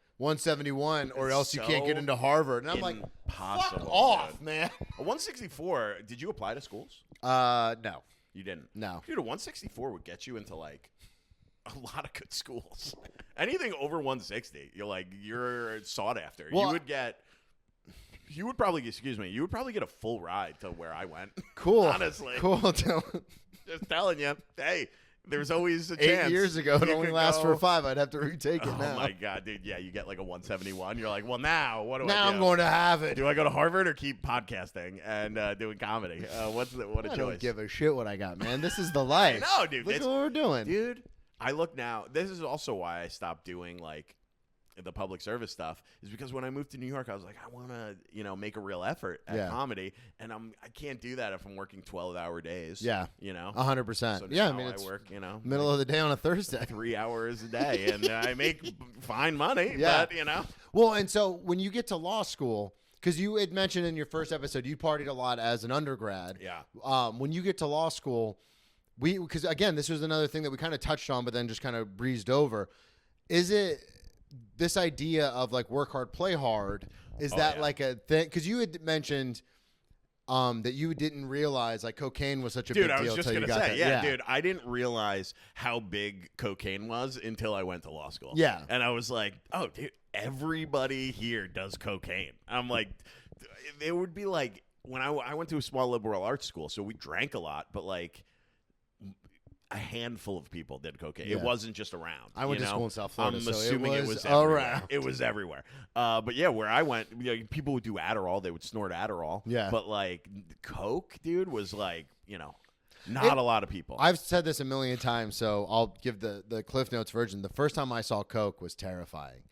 or else you can't get into Harvard. And I'm like, fuck off, man. A 164, did you apply to schools? No. You didn't? No. Dude, a 164 would get you into, like, a lot of good schools. Anything over 160, you're sought after. Well, you would probably get a full ride to where I went. Cool. Honestly. Cool. Just telling you, hey, there's always a chance. 8 years ago, it only lasts for 5. I'd have to retake it now. Oh, my God, dude. Yeah, you get like a 171. You're like, well, now what do I do? Now I'm going to have it. Do I go to Harvard or keep podcasting and doing comedy? What a choice. I don't give a shit what I got, man. This is the life. I know, dude. Look at what we're doing. Dude, I look now. This is also why I stopped doing, like, the public service stuff, is because when I moved to New York, I was like, I want to, make a real effort at comedy, and I can't do that if I'm working 12-hour days. Yeah, 100%. So I mean, it's I work, middle of the day on a Thursday, 3 hours a day, and I make fine money. Yeah, but Well, and so when you get to law school, because you had mentioned in your first episode you partied a lot as an undergrad. Yeah. When you get to law school, because again, this was another thing that we kind of touched on, but then just kind of breezed over. Is it this idea of like work hard, play hard? Is that like a thing? Because you had mentioned that you didn't realize like cocaine was such a big deal. Dude, I was just going to say, dude, I didn't realize how big cocaine was until I went to law school. Yeah. And I was like, oh, dude, everybody here does cocaine. I'm like, it would be like when I went to a small liberal arts school, so we drank a lot, but like a handful of people did cocaine. Yeah. It wasn't just around. I went to school in South Florida, I'm so assuming it was everywhere. It was everywhere. But yeah, where I went, people would do Adderall. They would snort Adderall. Yeah. But like coke, dude, was like, not a lot of people. I've said this a million times, so I'll give the Cliff Notes version. The first time I saw coke was terrifying.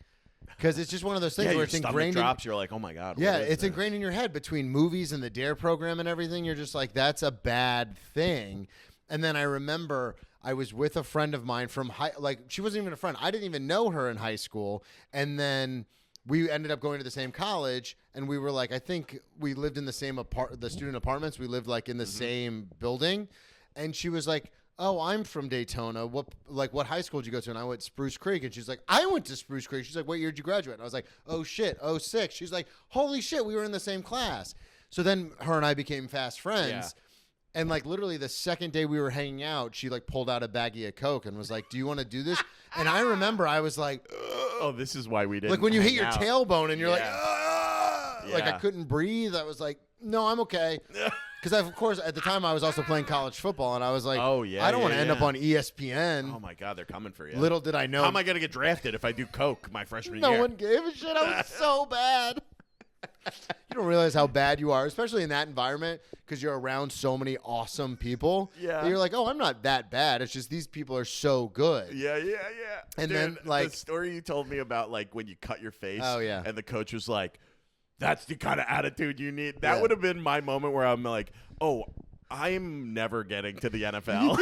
Because it's just one of those things where it's ingrained. Drops. You're like, oh my God. Yeah, it's ingrained in your head between movies and the DARE program and everything. You're just like, that's a bad thing. And then I remember I was with a friend of mine from she wasn't even a friend. I didn't even know her in high school. And then we ended up going to the same college, and we were like, I think we lived in the same the student apartments. We lived like in the same building. And she was like, oh, I'm from Daytona. What high school did you go to? And I went Spruce Creek. And she's like, I went to Spruce Creek. She's like, what year did you graduate? And I was like, oh shit, 06. She's like, holy shit, we were in the same class. So then her and I became fast friends. Yeah. And like literally the second day we were hanging out, she like pulled out a baggie of Coke and was like, do you want to do this? And I remember I was like, oh, this is why we didn't. like when you hit hang your out. tailbone and you're like, Yeah. like I couldn't breathe. I was like, no, I'm okay. Because of course at the time I was also playing college football, and I was like, oh yeah, I don't want to end up yeah. on ESPN. Oh my God, they're coming for you. Little did I know. How am I gonna get drafted if I do coke my freshman No year? one gave a shit. I was so bad. You don't realize how bad you are, especially in that environment, because you're around so many awesome people. Yeah. And you're like, oh, I'm not that bad. It's just these people are so good. Yeah. And Dude, then, like- the story you told me about, like when you cut your face. Oh, yeah. And the coach was like, "That's the kind of attitude you need." That Yeah. would have been my moment where I'm like, "Oh, I'm never getting to the NFL.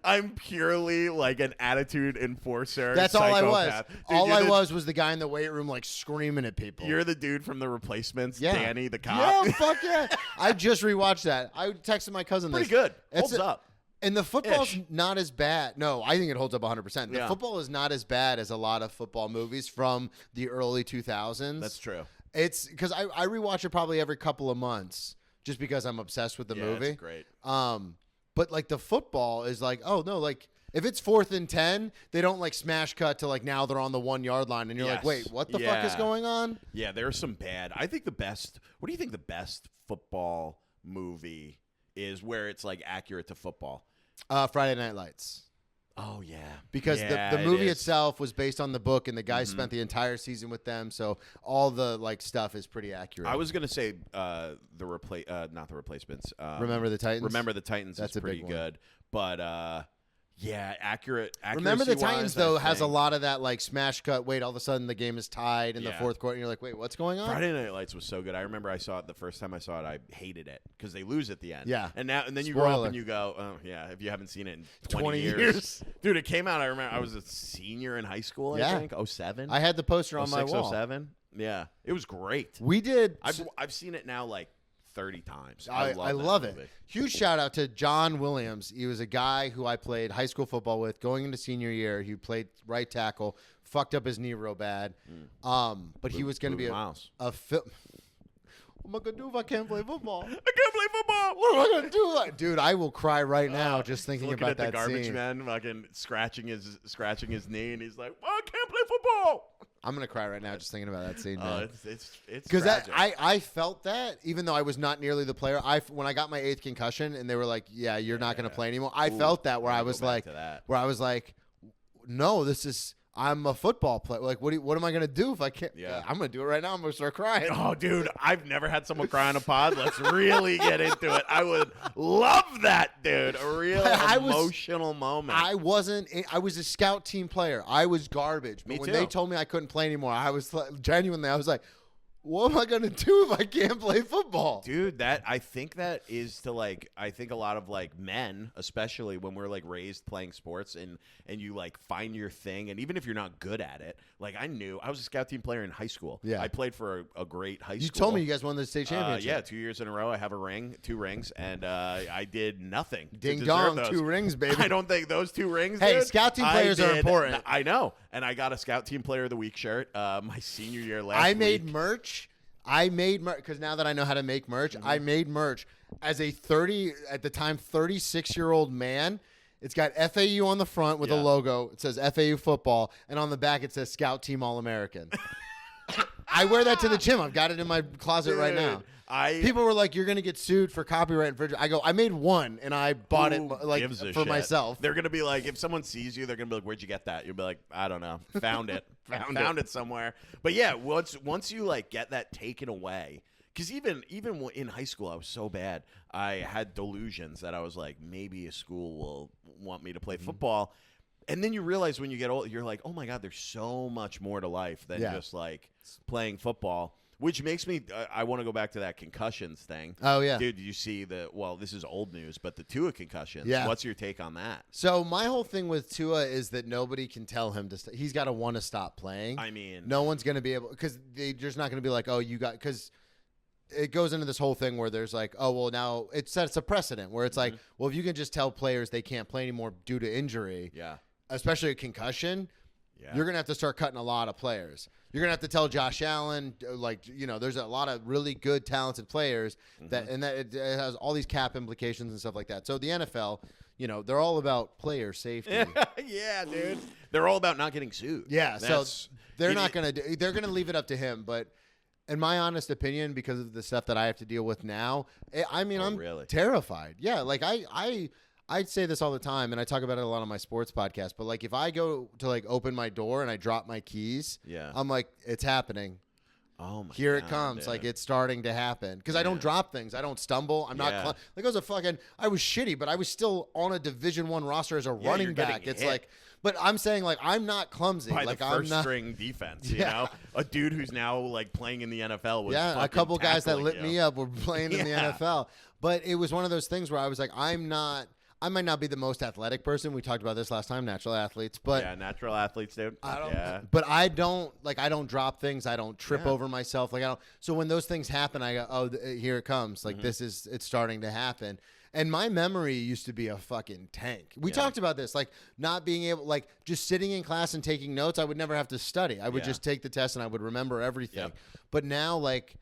I'm purely like an attitude enforcer." That's all I was. psychopath." Dude, All you're I the- was the guy in the weight room, like screaming at people. You're the dude from The Replacements, Yeah. Danny the cop. Yeah, fuck yeah. I just rewatched that. I texted my cousin Pretty this. good. It's Holds up. And the football's Ish. not as bad. No, I think it holds up 100%. The Yeah. football is not as bad as a lot of football movies from the early 2000s. That's true. It's because I rewatch it probably every couple of months just because I'm obsessed with the Yeah, movie. it's great. But like the football is like, oh no, like if it's 4th and 10, they don't like smash cut to like now they're on the 1 yard line and you're like, Yes. wait, what the fuck is Yeah. going on? Yeah, there's some bad. I think the best. What do you think the best football movie is? Where it's like accurate to football. Friday Night Lights. Oh yeah, Because Yeah, the it movie is. itself was based on the book, and the guy spent the entire season with them, so all the like stuff is pretty accurate. I was gonna say not the replacements. Remember the Titans? Remember the Titans That's is a big pretty one. good, but yeah, accurate. Remember the Titans accuracy-wise, though I has a think lot of that like smash cut. Wait, all of a sudden the game is tied in the Yeah. 4th quarter, and you're like, wait, what's going on? Friday Night Lights was so good. I remember I saw it the first time I saw it. I hated it because they lose at the end. Yeah. and then you grow up Spoiler. and you go, oh yeah. If you haven't seen it in 20 years, dude, it came out. I remember I was a senior in high school. Yeah. I think 07. I had the poster on my 06, wall. 07. Yeah, it was great. We did. I've seen it now like 30 times. I that love movie. it. Huge shout out to John Williams. He was a guy who I played high school football with going into senior year. He played right tackle, fucked up his knee real bad. But he was going to be Miles. a film. What am I going to do if I can't play football? I can't play football. What am I going to do? Dude, I will cry right now just thinking Looking about at the that garbage scene. man, fucking scratching his knee, and he's like, "Well, I can't play football." I'm going to cry right now just thinking about that scene, Oh, man. it's Because tragic. I felt that even though I was not nearly the player. When I got my 8th concussion and they were like, "Yeah, you're not going to play anymore." I felt that where let I me was go back like, to that. "No, I'm a football player. Like, what am I going to do if I can't? Yeah. I'm going to do it right now. I'm going to start crying." Oh, dude, I've never had someone cry on a pod. Let's really get into it. I would love that, dude. A real I was- emotional moment. I was a scout team player. I was garbage. But Me when too. they told me I couldn't play anymore, I was genuinely, I was like, what am I going to do if I can't play football? Dude, I think that is to like, I think a lot of like men, especially when we're like raised playing sports and you like find your thing. And even if you're not good at it, like I was a scout team player in high school. Yeah. I played for a great high school. You told me you guys won the state championship. Yeah, 2 years in a row. I have 2 rings, and I did nothing. to Ding deserve dong, those. 2 rings, baby. I don't think those 2 rings. Hey, dude, scout team I players are did- important. I know, and I got a scout team player of the week shirt my senior year last. I made week. merch. I made merch because now that I know how to make merch, I made merch as a 36-year-old man. It's got FAU on the front with a Yeah. logo. It says FAU football, and on the back it says Scout Team All American. I wear that to the gym. I've got it in my closet right now. Dude, People were like, "You're gonna get sued for copyright infringement." I go, "I made one, and I bought Who it like gives a for shit? myself." They're gonna be like, if someone sees you, they're gonna be like, "Where'd you get that?" You'll be like, "I don't know, found it, found it somewhere." But yeah, once you like get that taken away, because even in high school, I was so bad. I had delusions that I was like, maybe a school will want me to play football. And then you realize when you get old, you're like, oh my God, there's so much more to life than Yeah. just like playing football. Which makes me, I want to go back to that concussions thing. Oh, yeah. Dude, did you see this is old news, but the Tua concussions. Yeah. What's your take on that? So my whole thing with Tua is that nobody can tell him to. He's got to want to stop playing. I mean, no one's going to be able because they're just not going to be like, oh, you got because it goes into this whole thing where there's like, oh, well, now it sets a precedent where it's like, well, if you can just tell players they can't play anymore due to injury, yeah, especially a concussion. Yeah. You're going to have to start cutting a lot of players. You're going to have to tell Josh Allen, there's a lot of really good, talented players that it has all these cap implications and stuff like that. So the NFL, they're all about player safety. Yeah, dude. They're all about not getting sued. Yeah, so they're not going to they're going to leave it up to him, but in my honest opinion, because of the stuff that I have to deal with now, I'm really terrified. Yeah, like I say this all the time, and I talk about it a lot on my sports podcast. But like, if I go to like open my door and I drop my keys, I'm like, it's happening. Oh my! Here God, it comes. dude. Like it's starting to happen because I don't drop things. I don't stumble. I'm not like I was shitty, but I was still on a Division I roster as a running back. It's hit. like, but I'm saying like I'm not clumsy. By like the I'm not string defense. You know, a dude who's now like playing in the NFL. Was a couple guys that lit me up were playing in the Yeah. NFL. But it was one of those things where I was like, I might not be the most athletic person. We talked about this last time, natural athletes, but yeah, natural athletes, dude. but I don't drop things. I don't trip over myself. Like I don't. So when those things happen, I go, oh, here it comes. Like it's starting to happen. And my memory used to be a fucking tank. We talked about this, like not being able, like just sitting in class and taking notes. I would never have to study. I would just take the test and I would remember everything. Yep. But now, like,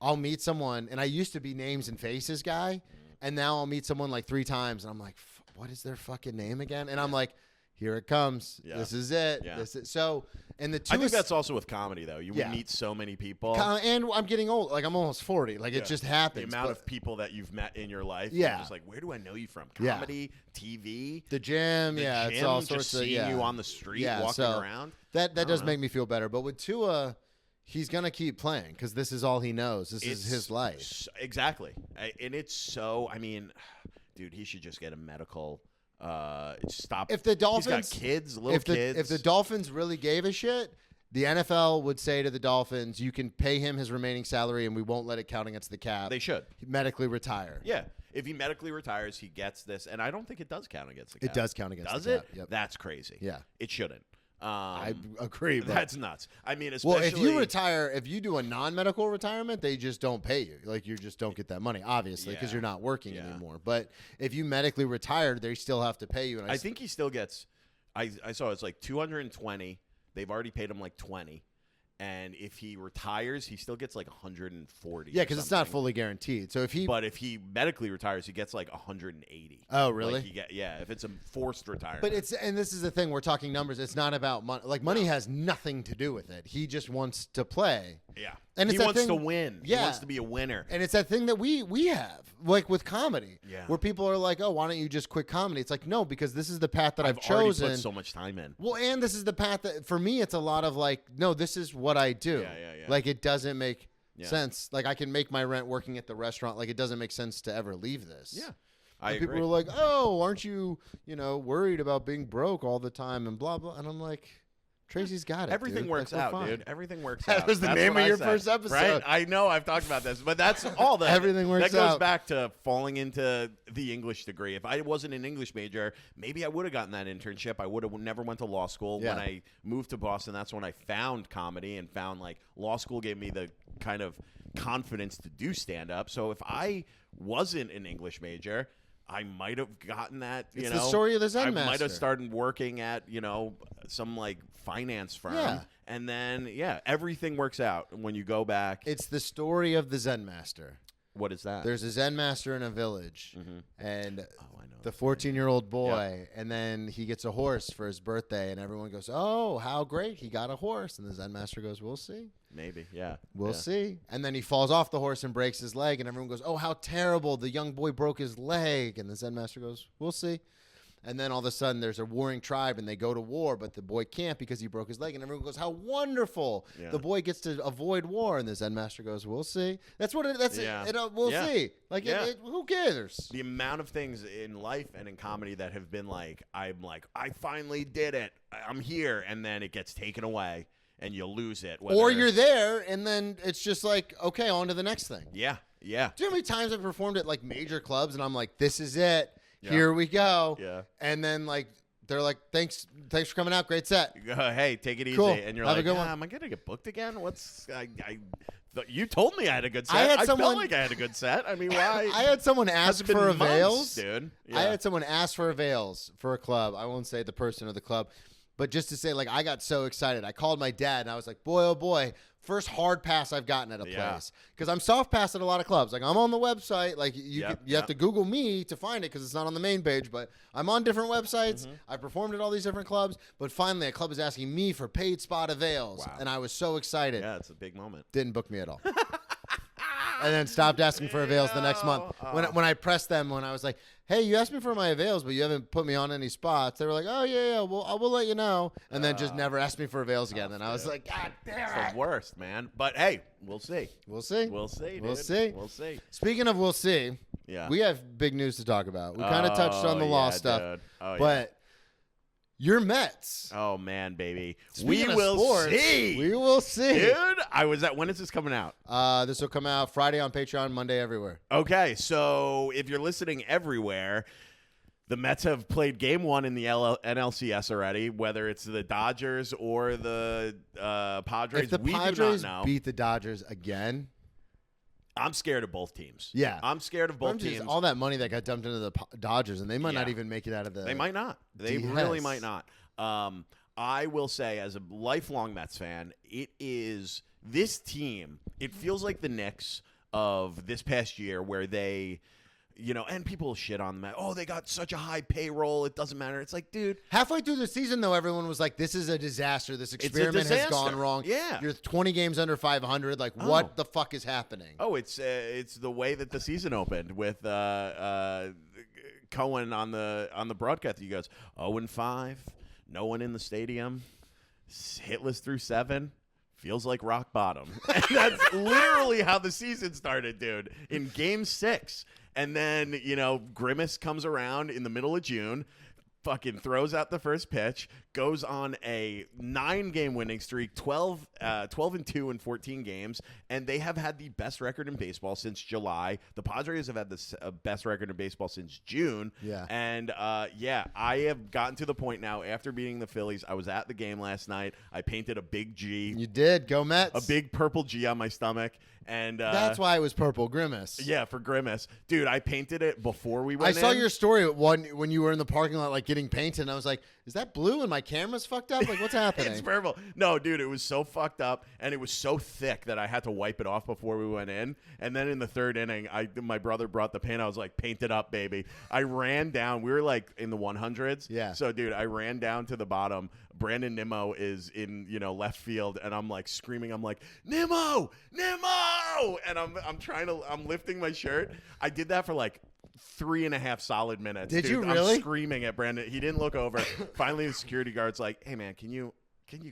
I'll meet someone, and I used to be names and faces guy. And now I'll meet someone like 3 times, and I'm like, what is their fucking name again? And I'm like, here it comes. Yeah. This is it. Yeah. This is so. And the I think that's also with comedy, though. You would Yeah. meet so many people. and I'm getting old. Like I'm almost 40. Like it just happens. The amount but of people that you've met in your life. Yeah. You're just like, where do I know you from? Yeah. Comedy, TV, the gym, the it's gym, all just sorts of seeing you on the street, walking so around. That does make me feel better. But with Tua, he's gonna keep playing because this is all he knows. This is his life. Exactly, and it's so. I mean, dude, he should just get a medical. Stop. If the Dolphins, he's got kids, little kids. If the Dolphins really gave a shit, the NFL would say to the Dolphins, "You can pay him his remaining salary, and we won't let it count against the cap." They should medically retire. Yeah, if he medically retires, he gets this, and I don't think it does count against the cap. It does count against does the it? cap. Yep. That's crazy. Yeah, it shouldn't. I agree. But That's nuts. I mean, especially if you retire, if you do a non-medical retirement, they just don't pay you. Like you just don't get that money, obviously, because you're not working anymore. But if you medically retired, they still have to pay you. And I think he still gets. I saw it's like 220. They've already paid him like 20. And if he retires, he still gets like 140. Yeah, because it's not fully guaranteed. So if he medically retires, he gets like 180. Oh, really? Like if it's a forced retirement. But this is the thing, we're talking numbers. It's not about money. Like money has nothing to do with it. He just wants to play. Yeah. And he wants to win. Yeah. He wants to be a winner. And it's that thing that we have, like with comedy, Yeah. where people are like, "Oh, why don't you just quit comedy?" It's like, no, because this is the path that I've already chosen. put so much time in. Well, and this is the path that for me, it's a lot of like, no, this is what I do. Yeah. Like it doesn't make sense. Like I can make my rent working at the restaurant. Like it doesn't make sense to ever leave this. Yeah. And people are like, "Oh, aren't you, worried about being broke all the time and blah blah?" And I'm like, Tracy's got it. Everything dude. works Like, we're out, fine. dude. Everything works That out. was the That's name what of I your said, first episode. right? I know. I've talked about this, but that's all that. Everything works That goes out. back to falling into the English degree. If I wasn't an English major, maybe I would have gotten that internship. I would have never went to law school. Yeah. When I moved to Boston, that's when I found comedy and found like law school gave me the kind of confidence to do stand up. So if I wasn't an English major, I might have gotten that. It's the story of the Zen I master. might have started working at some like finance firm, Yeah. and then everything works out when you go back. It's the story of the Zen master. What is that? There's a Zen master in a village, and I know the 14-year-old boy, and then he gets a horse for his birthday, and everyone goes, "Oh, how great! He got a horse." And the Zen master goes, "We'll see." Maybe, yeah. We'll see. And then he falls off the horse and breaks his leg, and everyone goes, "Oh, how terrible! The young boy broke his leg." And the Zen master goes, "We'll see." And then all of a sudden, there's a warring tribe, and they go to war, but the boy can't because he broke his leg. And everyone goes, "How wonderful! Yeah. The boy gets to avoid war." And the Zen master goes, "We'll see." That's what it. That's Yeah. it. We'll Yeah. see. Like, Yeah. who cares? The amount of things in life and in comedy that have been like, I finally did it. I'm here, and then it gets taken away. and you lose it. Or you're there, and then it's just like, okay, on to the next thing. Yeah. Do you know how many times I've performed at like major clubs, and I'm like, this is it. Yeah. Here we go. Yeah. And then like they're like, thanks for coming out. Great set. Hey, take it easy. Cool. And you're Have a like, good one. am I gonna get booked again? You told me I had a good set. I had felt someone- like I had a good set. I mean, why? I had someone ask Hasn't been for months, avails, dude. I had someone ask for avails for a club. I won't say the person or the club, but just to say, like, I got so excited. I called my dad, and I was like, boy, oh boy, first hard pass I've gotten at a place. Because I'm soft pass at a lot of clubs. Like, I'm on the website. Like, you have to Google me to find it because it's not on the main page. But I'm on different websites. I performed at all these different clubs. But finally, a club is asking me for paid spot avails. Wow. And I was so excited. Yeah, it's a big moment. Didn't book me at all. And then stopped asking for avails the next month. When I pressed them, when I was like, hey, you asked me for my avails, but you haven't put me on any spots. They were like, oh, yeah, we'll let you know. And then just never asked me for avails again. And I was like, God damn It's it. the worst, man. But hey, we'll see. We'll see. We'll see. We'll dude. see. We'll see. Speaking of we'll see, Yeah. we have big news to talk about. We kind of touched on the law stuff. Dude. Oh, But your Mets. Oh man, baby. Speaking We of will sports, see. We will see. Dude, I was at when is this coming out? This will come out Friday on Patreon, Monday everywhere. Okay, so if you're listening everywhere, the Mets have played game 1 in the NLCS already, whether it's the Dodgers or the Padres. If the we Padres do not know. beat the Dodgers again, I'm scared of both teams. Yeah. I'm scared of both teams. all that money that got dumped into the Dodgers, and they might not Yeah. even make it out of the. They might not. They DS. really might not. I will say, as a lifelong Mets fan, this team. It feels like the Knicks of this past year, where they, and people shit on them. Oh, they got such a high payroll. It doesn't matter. It's like, dude. Halfway through the season, though, everyone was like, "This is a disaster. This experiment has disaster. gone wrong. Yeah. You're 20 games under 500. Like, what the fuck is happening?" Oh, it's the way that the season opened with Cohen on the broadcast. He goes 0-5, no one in the stadium, hitless through 7. Feels like rock bottom. And that's literally how the season started, dude, in game 6. And then, Grimace comes around in the middle of June, fucking throws out the first pitch, goes on a 9-game winning streak, 12-2 in 14 games, and they have had the best record in baseball since July. The Padres have had the best record in baseball since June. Yeah. And, I have gotten to the point now, after beating the Phillies, I was at the game last night. I painted a big G. You did. Go Mets. A big purple G on my stomach. And That's why it was purple. Grimace. yeah, for Grimace. Dude, I painted it before we went I saw in. your story when you were in the parking lot, like getting painted, and I was like, "Is that blue and my camera's fucked up? Like, what's happening?" It's purple. No, dude, it was so fucked up, and it was so thick that I had to wipe it off before we went in. And then in the 3rd inning, my brother brought the paint. I was like, paint it up, baby. I ran down. We were like in the 100s. Yeah. So, dude, I ran down to the bottom. Brandon Nimmo is in left field, and I'm like screaming. I'm like, Nimmo, and I'm lifting my shirt. I did that for like 3.5 solid minutes. Did dude. you really? I'm screaming at Brandon. He didn't look over. Finally, the security guard's like, "Hey, man, can you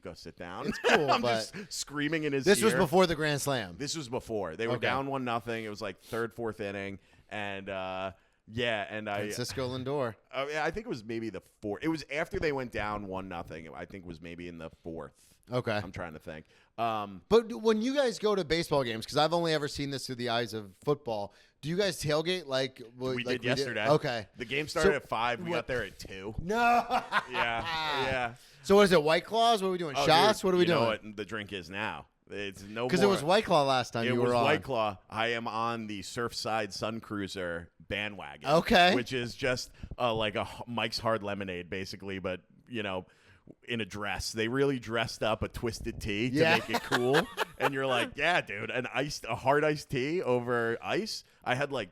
go sit down?" It's cool, I'm but just screaming in his this ear. was before the Grand Slam. This was before. They were Okay. down 1-0. It was like 3rd, 4th inning, and and Francisco Lindor. I think it was maybe the 4th. It was after they went down 1-0. I think it was maybe in the 4th. Okay. I'm trying to think. But when you guys go to baseball games, because I've only ever seen this through the eyes of football, do you guys tailgate like we like did yesterday. Okay. The game started So- at 5. We got there at 2. No. Yeah. So what is it? White Claws? What are we doing? Oh, Shots? dude, what are we you know doing? what the drink is now. It's no Because more. it was White Claw last time It you was were on. White Claw. I am on the Surfside Sun Cruiser bandwagon. Okay. Which is just like a Mike's Hard Lemonade, basically, but, in a dress. They really dressed up a twisted tea to Yeah. make it cool. And you're like, yeah, dude, a hard iced tea over ice. I had like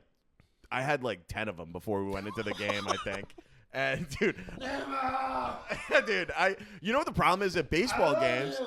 10 of them before we went into the game, I think. And dude, you know what the problem is at baseball games?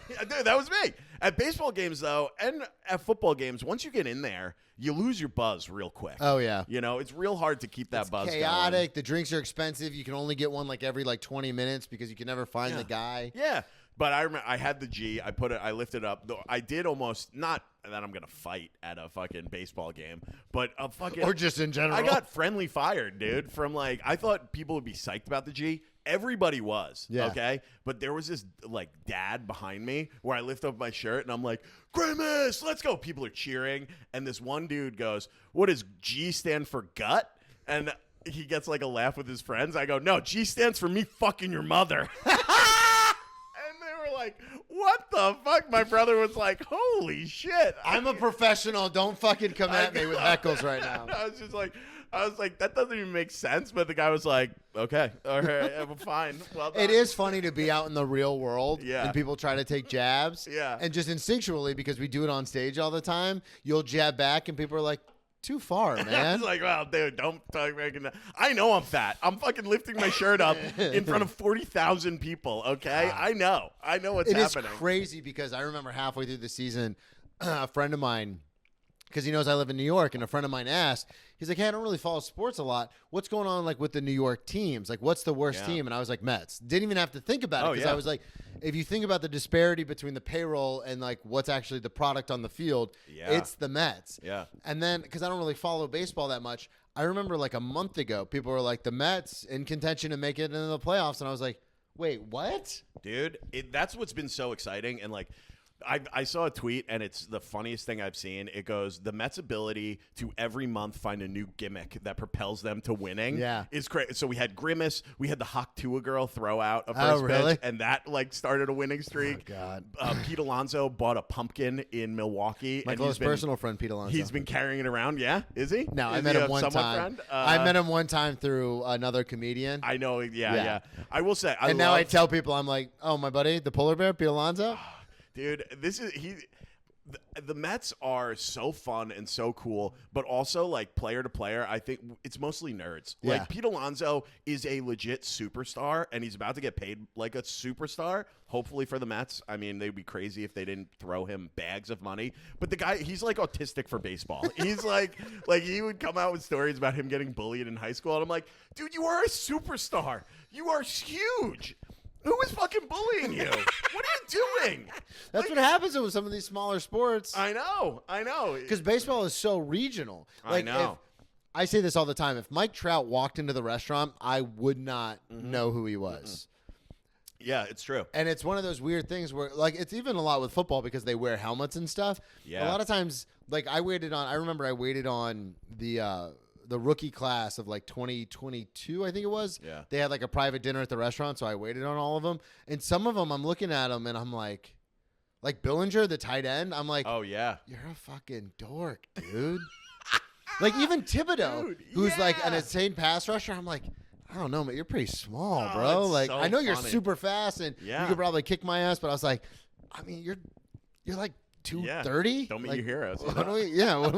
Yeah, dude, that was me. At baseball games, though, and at football games, once you get in there, you lose your buzz real quick. Oh, yeah. It's real hard to keep that buzz Chaotic. The drinks are expensive. You can only get one like every 20 minutes because you can never find the guy. going. Yeah. But I remember I had the G. I lifted up. Though I did almost, not that I'm going to fight at a fucking baseball game, but a fucking. Or just in general. I got friendly fired, dude, from I thought people would be psyched about the G. everybody was, Yeah. okay? But there was this, like, dad behind me where I lift up my shirt and I'm like, Grimace, let's go. People are cheering. And this one dude goes, what does G stand for gut? And he gets, like, a laugh with his friends. I go, no, G stands for me fucking your mother. And they were like, what the fuck? My brother was like, holy shit. I'm a professional. Don't fucking come at me with heckles right now. I was like, that doesn't even make sense. But the guy was like, okay, all right, I'm fine. Well done. It is funny to be out in the real world Yeah. and people try to take jabs. Yeah. And just instinctually, because we do it on stage all the time, you'll jab back and people are like, too far, I man. was like, well, dude, don't talk making that. I know I'm fat. I'm fucking lifting my shirt up in front of 40,000 people, okay? I know what's It is happening. crazy because I remember halfway through the season, a friend of mine, because he knows I live in New York, and a friend of mine asked, he's like, hey, I don't really follow sports a lot. What's going on like with the New York teams? Like, what's the worst Yeah. team? And I was like, Mets. Didn't even have to think about it because yeah. I was like, if you think about the disparity between the payroll and like what's actually the product on the field, Yeah. it's the Mets. Yeah. And then, because I don't really follow baseball that much, I remember like a month ago, people were like, the Mets in contention to make it into the playoffs. And I was like, wait, what? Dude, that's what's been so exciting. And like, I saw a tweet, and it's the funniest thing I've seen. It goes, the Mets' ability to every month find a new gimmick that propels them to winning is crazy. So we had Grimace. We had the Hawk Tua girl throw out a first really? pitch, and that like started a winning streak. Oh, God. Pete Alonso bought a pumpkin in Milwaukee. My and close personal friend, Pete Alonso. He's been carrying it around. Yeah? Is he? No, I Is met he him a one somewhat time. friend? I met him one time through another comedian. I know. Yeah. Yeah. I will say. And now I tell people, I'm like, oh, my buddy, the polar bear, Pete Alonso. Dude, the Mets are so fun and so cool, but also like player to player, I think it's mostly nerds. Yeah. Like Pete Alonso is a legit superstar, and he's about to get paid like a superstar. Hopefully for the Mets. I mean, they'd be crazy if they didn't throw him bags of money. But the guy, he's like autistic for baseball. He's like he would come out with stories about him getting bullied in high school, and I'm like, dude, you are a superstar. You are huge. Who is fucking bullying you? What are you doing? That's what happens with some of these smaller sports. I know. Because baseball is so regional. I know. I say this all the time. If Mike Trout walked into the restaurant, I would not know who he was. Yeah, it's true. And it's one of those weird things where, like, it's even a lot with football because they wear helmets and stuff. Yeah. A lot of times, like, I remember I waited on the rookie class of like 2022, I think it was. Yeah. They had like a private dinner at the restaurant, so I waited on all of them. And some of them, I'm looking at them and I'm like Billinger, the tight end. I'm like, oh yeah, you're a fucking dork, dude. Like even Thibodeau, Dude, who's like an yeah. insane pass rusher. I'm like, I don't know, man. You're pretty small, Oh, bro. it's Like so I know you're funny. super fast and Yeah. you could probably kick my ass, but I was like, I mean, you're like 230. Don't meet like, your heroes. What are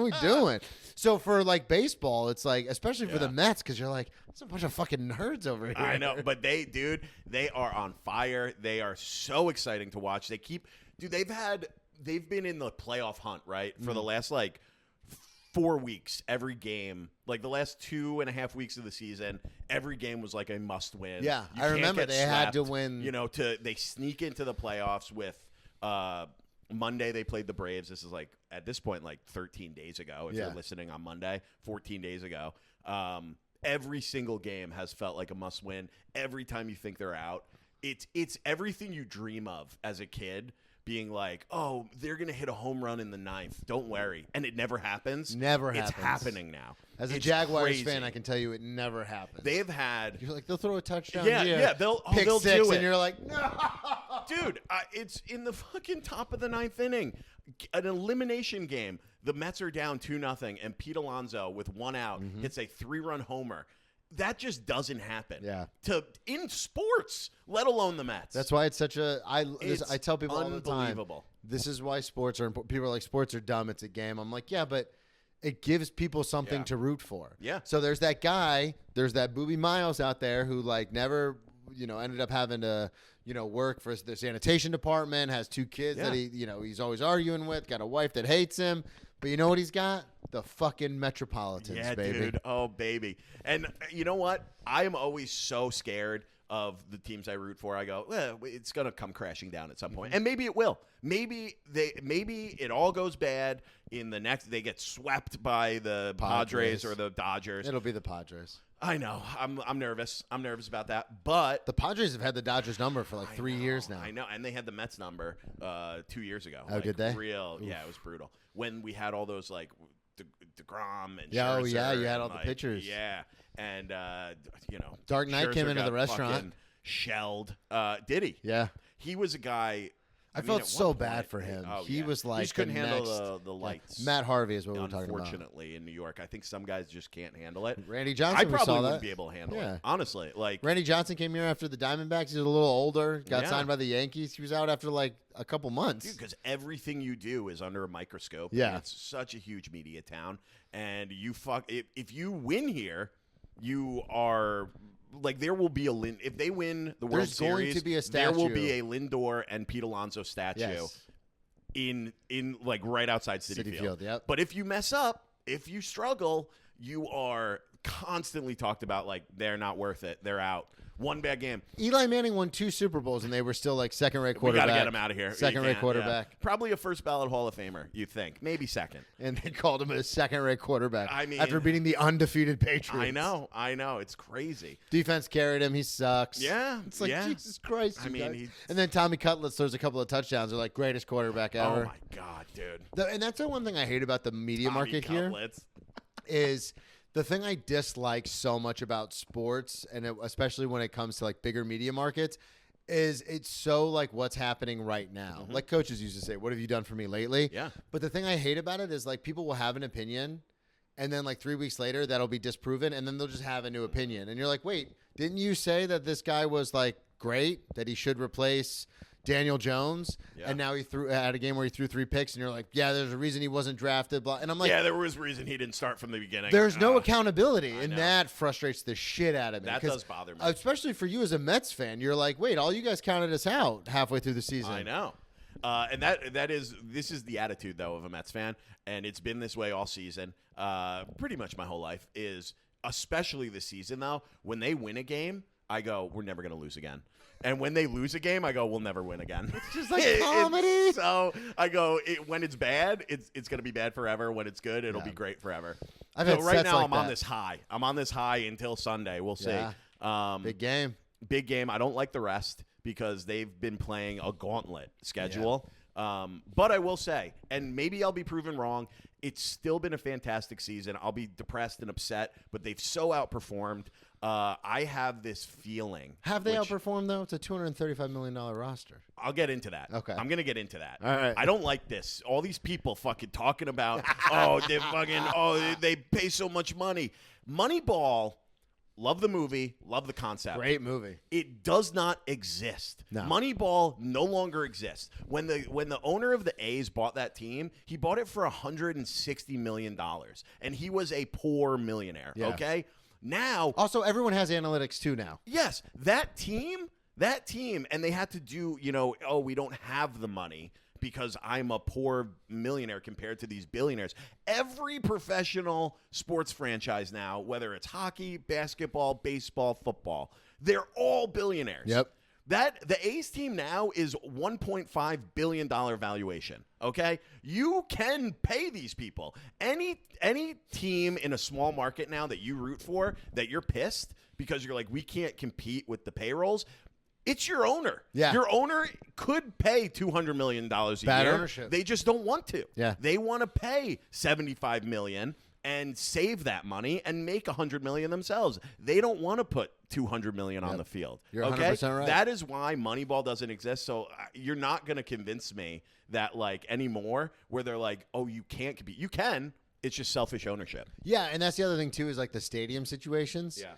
we doing? So for like baseball, it's like, especially for the Yeah. Mets, because you're like, there's a bunch of fucking nerds over here. I know, but they are on fire. They are so exciting to watch. They've been in the playoff hunt, right, for the last like 4 weeks. Every game, like the last 2.5 weeks of the season, every game was like a must win. Yeah, You I can't remember get they had to swept. win. You know, they sneak into the playoffs with Monday they played the Braves. This is like at this point like 13 days ago. If Yeah. you're listening on Monday, 14 days ago. Every single game has felt like a must win. Every time you think they're out, it's everything you dream of as a kid. Being like, oh, they're gonna hit a home run in the 9th. Don't worry, and it never happens. Never It's happens. happening now. As a It's Jaguars crazy. fan, I can tell you it never happens. They've had, You're like, they'll throw a touchdown yeah, here. yeah, they'll pick they'll six, do it. and you're like, no. Dude, it's in the fucking top of the 9th inning, an elimination game. The Mets are down 2-0, and Pete Alonso with one out hits a 3-run homer. That just doesn't happen. Yeah. In sports, let alone the Mets. That's why it's such a. I It's tell people all the time. unbelievable. This is why sports are important. People are like, sports are dumb. It's a game. I'm like, yeah, but it gives people something Yeah. to root for. Yeah. So there's that guy. There's that Booby Miles out there who like never, ended up having to, work for the sanitation department. Has 2 kids that he's always arguing with. Got a wife that hates him. But you know what he's got? The fucking Metropolitans, Yeah, baby. dude. Oh, baby. And you know what? I am always so scared of the teams I root for. I go, well, it's going to come crashing down at some point. And maybe it will. Maybe it all goes bad in the next. They get swept by the Padres or the Dodgers. It'll be the Padres. I know. I'm nervous. I'm nervous about that. But The Padres have had the Dodgers number for like 3 years now. I know, and they had the Mets number 2 years ago. Oh, did they? Yeah, it was brutal. When we had all those like DeGrom and Yeah, oh, Scherzer yeah, you had and, all the like, pitchers. Yeah, and Dark Knight Scherzer came into got the restaurant. fucking shelled. Did he? Yeah. He was a guy. I mean, felt at so one bad point- for him. Oh, he yeah. was like he just couldn't the handle next- the lights. Matt Harvey is what we were talking about. Unfortunately, in New York, I think some guys just can't handle it. Randy Johnson, I we probably saw wouldn't that. be able to handle Yeah. it. Honestly, like Randy Johnson came here after the Diamondbacks. He's a little older. Got Yeah. signed by the Yankees. He was out after like a couple months. because everything you do is under a microscope. Yeah. and it's such a huge media town, and if you win here, you are. Like there will be if they win the World There's going Series, to be a there will statue. be a Lindor and Pete Alonso statue Yes. in like right outside City City Field, yep. But if you mess up, if you struggle, you are constantly talked about like they're not worth it. They're out. One bad game. Eli Manning won 2 Super Bowls, and they were still like second-rate We quarterback. got to get him out of here. Second-rate You can't, quarterback. yeah. Probably a first ballot Hall of Famer, you think. Maybe second. And they called him a second-rate quarterback I mean- after beating the undefeated Patriots. I know. It's crazy. Defense carried him. He sucks. Yeah, It's like, yeah. Jesus Christ. I you mean, guys. he- And then Tommy Cutlets throws a couple of touchdowns. They're like, greatest quarterback ever. Oh, my God, dude. And that's the one thing I hate about the media Tommy market here Cutlets. is the thing I dislike so much about sports, and especially when it comes to like bigger media markets, is it's so like what's happening right now. Like coaches used to say, what have you done for me lately? Yeah. But the thing I hate about it is like people will have an opinion, and then like 3 weeks later that'll be disproven, and then they'll just have a new opinion. And you're like, wait, didn't you say that this guy was like great, that he should replace Daniel Jones? Yeah. And now he had a game where he threw 3 picks, and you're like, yeah, there's a reason he wasn't drafted. Blah. And I'm like, Yeah, there was reason he didn't start from the beginning. there's no accountability, I and know. that frustrates the shit out of me. That 'Cause does bother me. especially for you as a Mets fan. You're like, wait, all you guys counted us out halfway through the season. I know. And this is the attitude though of a Mets fan, and it's been this way all season, pretty much my whole life. Is especially this season though, when they win a game, I go, we're never gonna lose again. And when they lose a game, I go, we'll never win again. It's just like comedy. So I go, when it's bad, it's gonna be bad forever. When it's good, it'll Yeah. be great forever. I've So had right sets now, like I'm on that. this high. I'm on this high until Sunday. We'll see. Yeah. Big game. Big game. I don't like the rest because they've been playing a gauntlet schedule. But I will say, and maybe I'll be proven wrong, it's still been a fantastic season. I'll be depressed and upset, but they've so outperformed. I have this feeling. Have they which- outperformed though? It's a $235 million roster. I'll get into that. Okay. I'm going to get into that. All right. I don't like this. All these people fucking talking about, they pay so much money. Moneyball, love the movie, love the concept. Great movie. It does not exist. No. Moneyball no longer exists. When the owner of the A's bought that team, he bought it for $160 million, and he was a poor millionaire. Yeah. Okay, now Also, everyone has analytics too now. yes, that team, and they had to do, we don't have the money because I'm a poor millionaire compared to these billionaires. Every professional sports franchise now, whether it's hockey, basketball, baseball, football, they're all billionaires. Yep. The A's team now is $1.5 billion valuation. Okay, you can pay these people. Any team in a small market now that you root for, that you're pissed because you're like, we can't compete with the payrolls. It's your owner. Yeah. Your owner could pay $200 million a Bad year. ownership. They just don't want to. Yeah. They want to pay $75 million and save that money and make $100 million themselves. They don't want to put $200 million on the field. You're okay? 100% right. That is why Moneyball doesn't exist. So you're not going to convince me that like anymore where they're like, oh, you can't compete. You can. It's just selfish ownership. Yeah, and that's the other thing too is like the stadium situations. Yeah.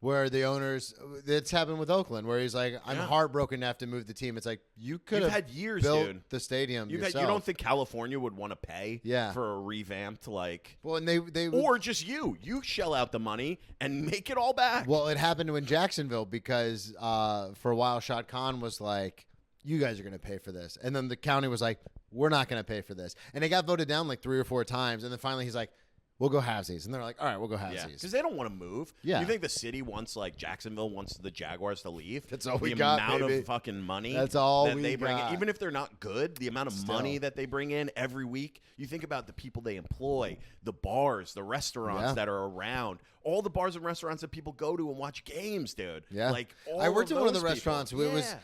Where the owners, it's happened with Oakland, where he's like, I'm Yeah. heartbroken to have to move the team. It's like you could have had years, built dude. the stadium You yourself. don't think California would want to pay Yeah. for a revamped like Well, and they or just you shell out the money and make it all back. Well, it happened in Jacksonville because for a while Shad Khan was like, you guys are going to pay for this. And then the county was like, we're not going to pay for this. And it got voted down like 3 or 4 times. And then finally he's like, we'll go halvesies. And they're like, all right, we'll go Yeah, halvesies. because they don't want to move. Yeah. You think the city wants, like, Jacksonville wants the Jaguars to leave? That's all we the got, amount baby. of fucking money That's all that we they bring got. in, even if they're not good, the amount of Still. money that they bring in every week. You think about the people they employ, the bars, the restaurants Yeah. that are around, all the bars and restaurants that people go to and watch games, dude. Yeah, like all I worked of at one of the those restaurants. people. It was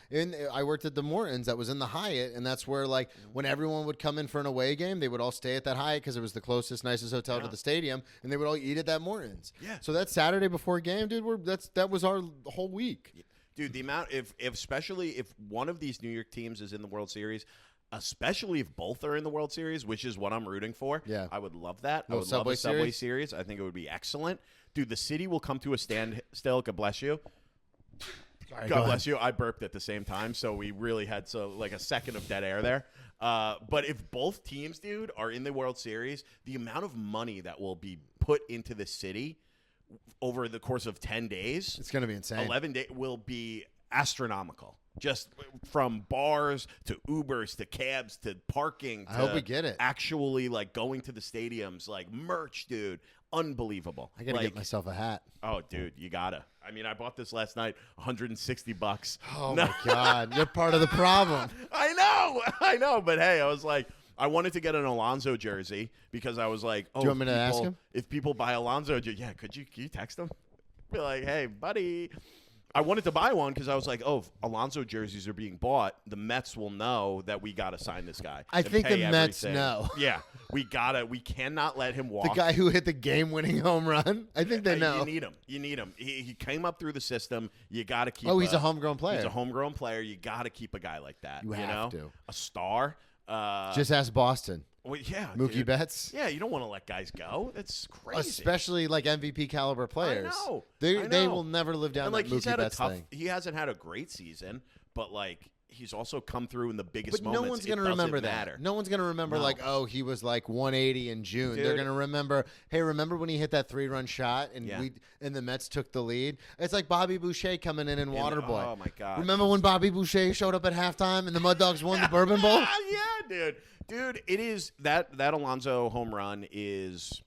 I worked at the Mortons that was in the Hyatt, and that's where like when everyone would come in for an away game, they would all stay at that Hyatt because it was the closest, nicest hotel to the stadium, and they would all eat at that Mortons. Yeah. So that Saturday before a game, dude, that was our whole week. Dude, the amount if especially if one of these New York teams is in the World Series, especially if both are in the World Series, which is what I'm rooting for. Yeah. I would love that. I Little would love a Subway Subway series. I think it would be excellent. Dude, the city will come to a standstill. God bless you. Sorry, God bless you. I burped at the same time, so we really had like a second of dead air there. But if both teams, dude, are in the World Series, the amount of money that will be put into the city over the course of 10 days, It's gonna be insane. 11 days, will be astronomical. Just from bars to Ubers to cabs to parking. To I hope we get it. Actually, like going to the stadiums, like merch, dude. Unbelievable. I gotta like, get myself a hat. Oh, dude, you gotta. I mean, I bought this last night, $160. Oh my god, you're part of the problem. I know, but hey, I was like, I wanted to get an Alonso jersey because I was like, oh, Do you want me to ask him? If people buy Alonso, yeah, can you text him? Be like, hey, buddy. I wanted to buy one because I was like, oh, if Alonso jerseys are being bought, the Mets will know that we got to sign this guy. I and think the pay Mets everything. know. Yeah, we cannot let him walk. The guy who hit the game-winning home run. I think they know. You need him. He came up through the system. You got to keep. Oh, he's a homegrown player. He's a homegrown player. You got to keep a guy like that. You have to. A star. Just ask Boston. Well, yeah, Mookie dude. Betts. Yeah, you don't want to let guys go. That's crazy. Especially like MVP caliber players. I know. They will never live down And like that he's Mookie had Betts a tough. thing. He hasn't had a great season, but like he's also come through in the biggest But moments. no one's going gonna remember that. No one's gonna remember No. like, oh, he was like 180 in June. They're Dude. gonna remember. Hey, remember when he hit that 3-run shot and Yeah. and the Mets took the lead? It's like Bobby Boucher coming in Waterboy. Oh my god! Remember when Bobby Boucher showed up at halftime and the Mud Dogs won the Bourbon Bowl? Yeah, dude. It is that Alonso home run is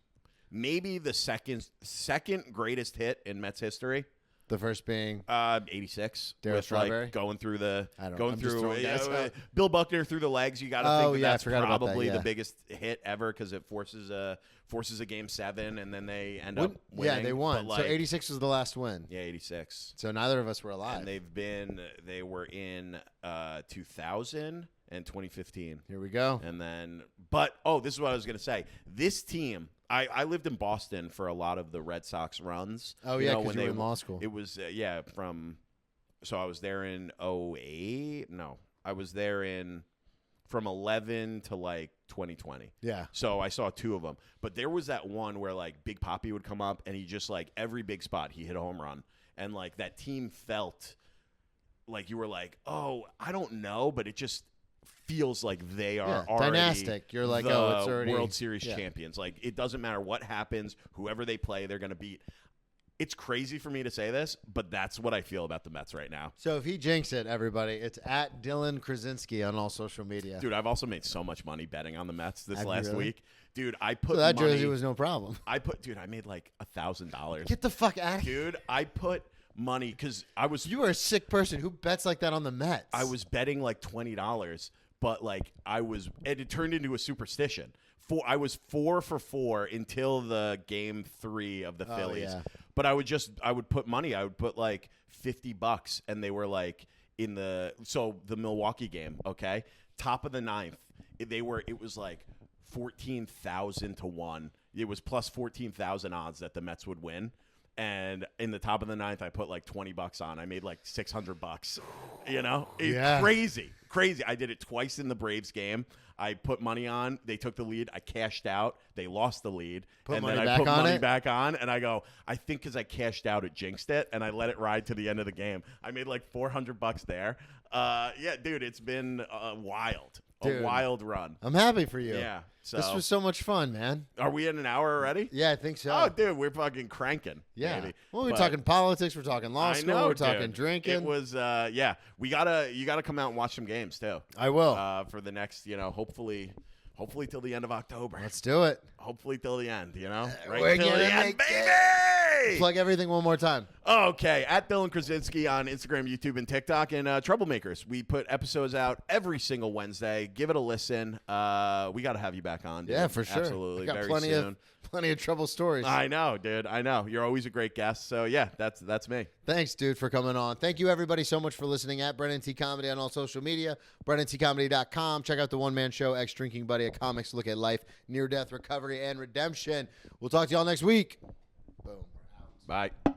maybe the second greatest hit in Mets history. The first being 86. Darryl with Strawberry? like going through the I don't- going I'm just through throwing guys out. Bill Buckner through the legs. You got to Oh, think that yeah, I that's forgot about that, probably yeah. the biggest hit ever because it forces a game 7 and then they end up winning. Yeah, they won. But, So like, 86 was the last win. Yeah, 86. So neither of us were alive. And they were in 2000 and 2015. Here we go. And then, this is what I was going to say. This team, I lived in Boston for a lot of the Red Sox runs. Oh, yeah, 'cause you were in law school. It was, so I was there in 08. No, I was there from 11 to like 2020. Yeah. So I saw 2 of them. But there was that one where like Big Papi would come up and he just like every big spot, he hit a home run. And like that team felt like you were like, oh, I don't know, but it just feels like they are already dynastic. You're like, the oh, it's already World Series yeah. champions. Like it doesn't matter what happens, whoever they play, they're going to beat. It's crazy for me to say this, but that's what I feel about the Mets right now. So if he jinxed it, everybody, it's at Dylan Krasinski on all social media. Dude, I've also made so much money betting on the Mets this Have you last really? week. Dude, I put So that money, jersey was no problem. I made like $1,000. Get the fuck out of here. Dude, I put money because I was You are a sick person. Who bets like that on the Mets? I was betting like $20, but like it turned into a superstition. I was 4 for 4 until the game 3 of the Phillies. yeah. But I would put money. I would put like $50, and they were like the Milwaukee game. Okay, top of the 9th, it was like 14,000 to 1. It was plus 14,000 odds that the Mets would win. And in the top of the 9th, I put like $20 on. I made like $600. You know, Yeah. Crazy. I did it twice in the Braves game. I put money on. They took the lead. I cashed out. They lost the lead. Put and money then I back put on money it? back on. And I go, I think because I cashed out, it jinxed it. And I let it ride to the end of the game. I made like $400 there. Yeah, dude, it's been wild. Dude. A wild run. I'm happy for you. Yeah. So This was so much fun, man. are we in an hour already? Yeah, I think so. Oh, dude, we're fucking cranking. yeah. Baby. Well, we're But- talking politics. We're talking law I school. know, we're talking dude. drinking. It was, you gotta come out and watch some games too. I will. For the next, hopefully hopefully till the end of October. Let's do it. Hopefully till the end, you know? We're Right till gonna the end, make baby! Plug everything one more time. Okay, at Dylan Krasinski on Instagram, YouTube, and TikTok, and Troublemakers. We put episodes out every single Wednesday. Give it a listen. We got to have you back on, dude. Yeah, for sure. Absolutely, I got very plenty soon. of trouble stories. I know, dude. I know. You're always a great guest. So, yeah, that's me. Thanks, dude, for coming on. Thank you, everybody, so much for listening at Brennan T. Comedy on all social media, BrennanTComedy.com. Check out the one-man show, Ex-Drinking Buddy, a comics look at life, near-death recovery, and redemption. We'll talk to y'all next week. Boom. Bye.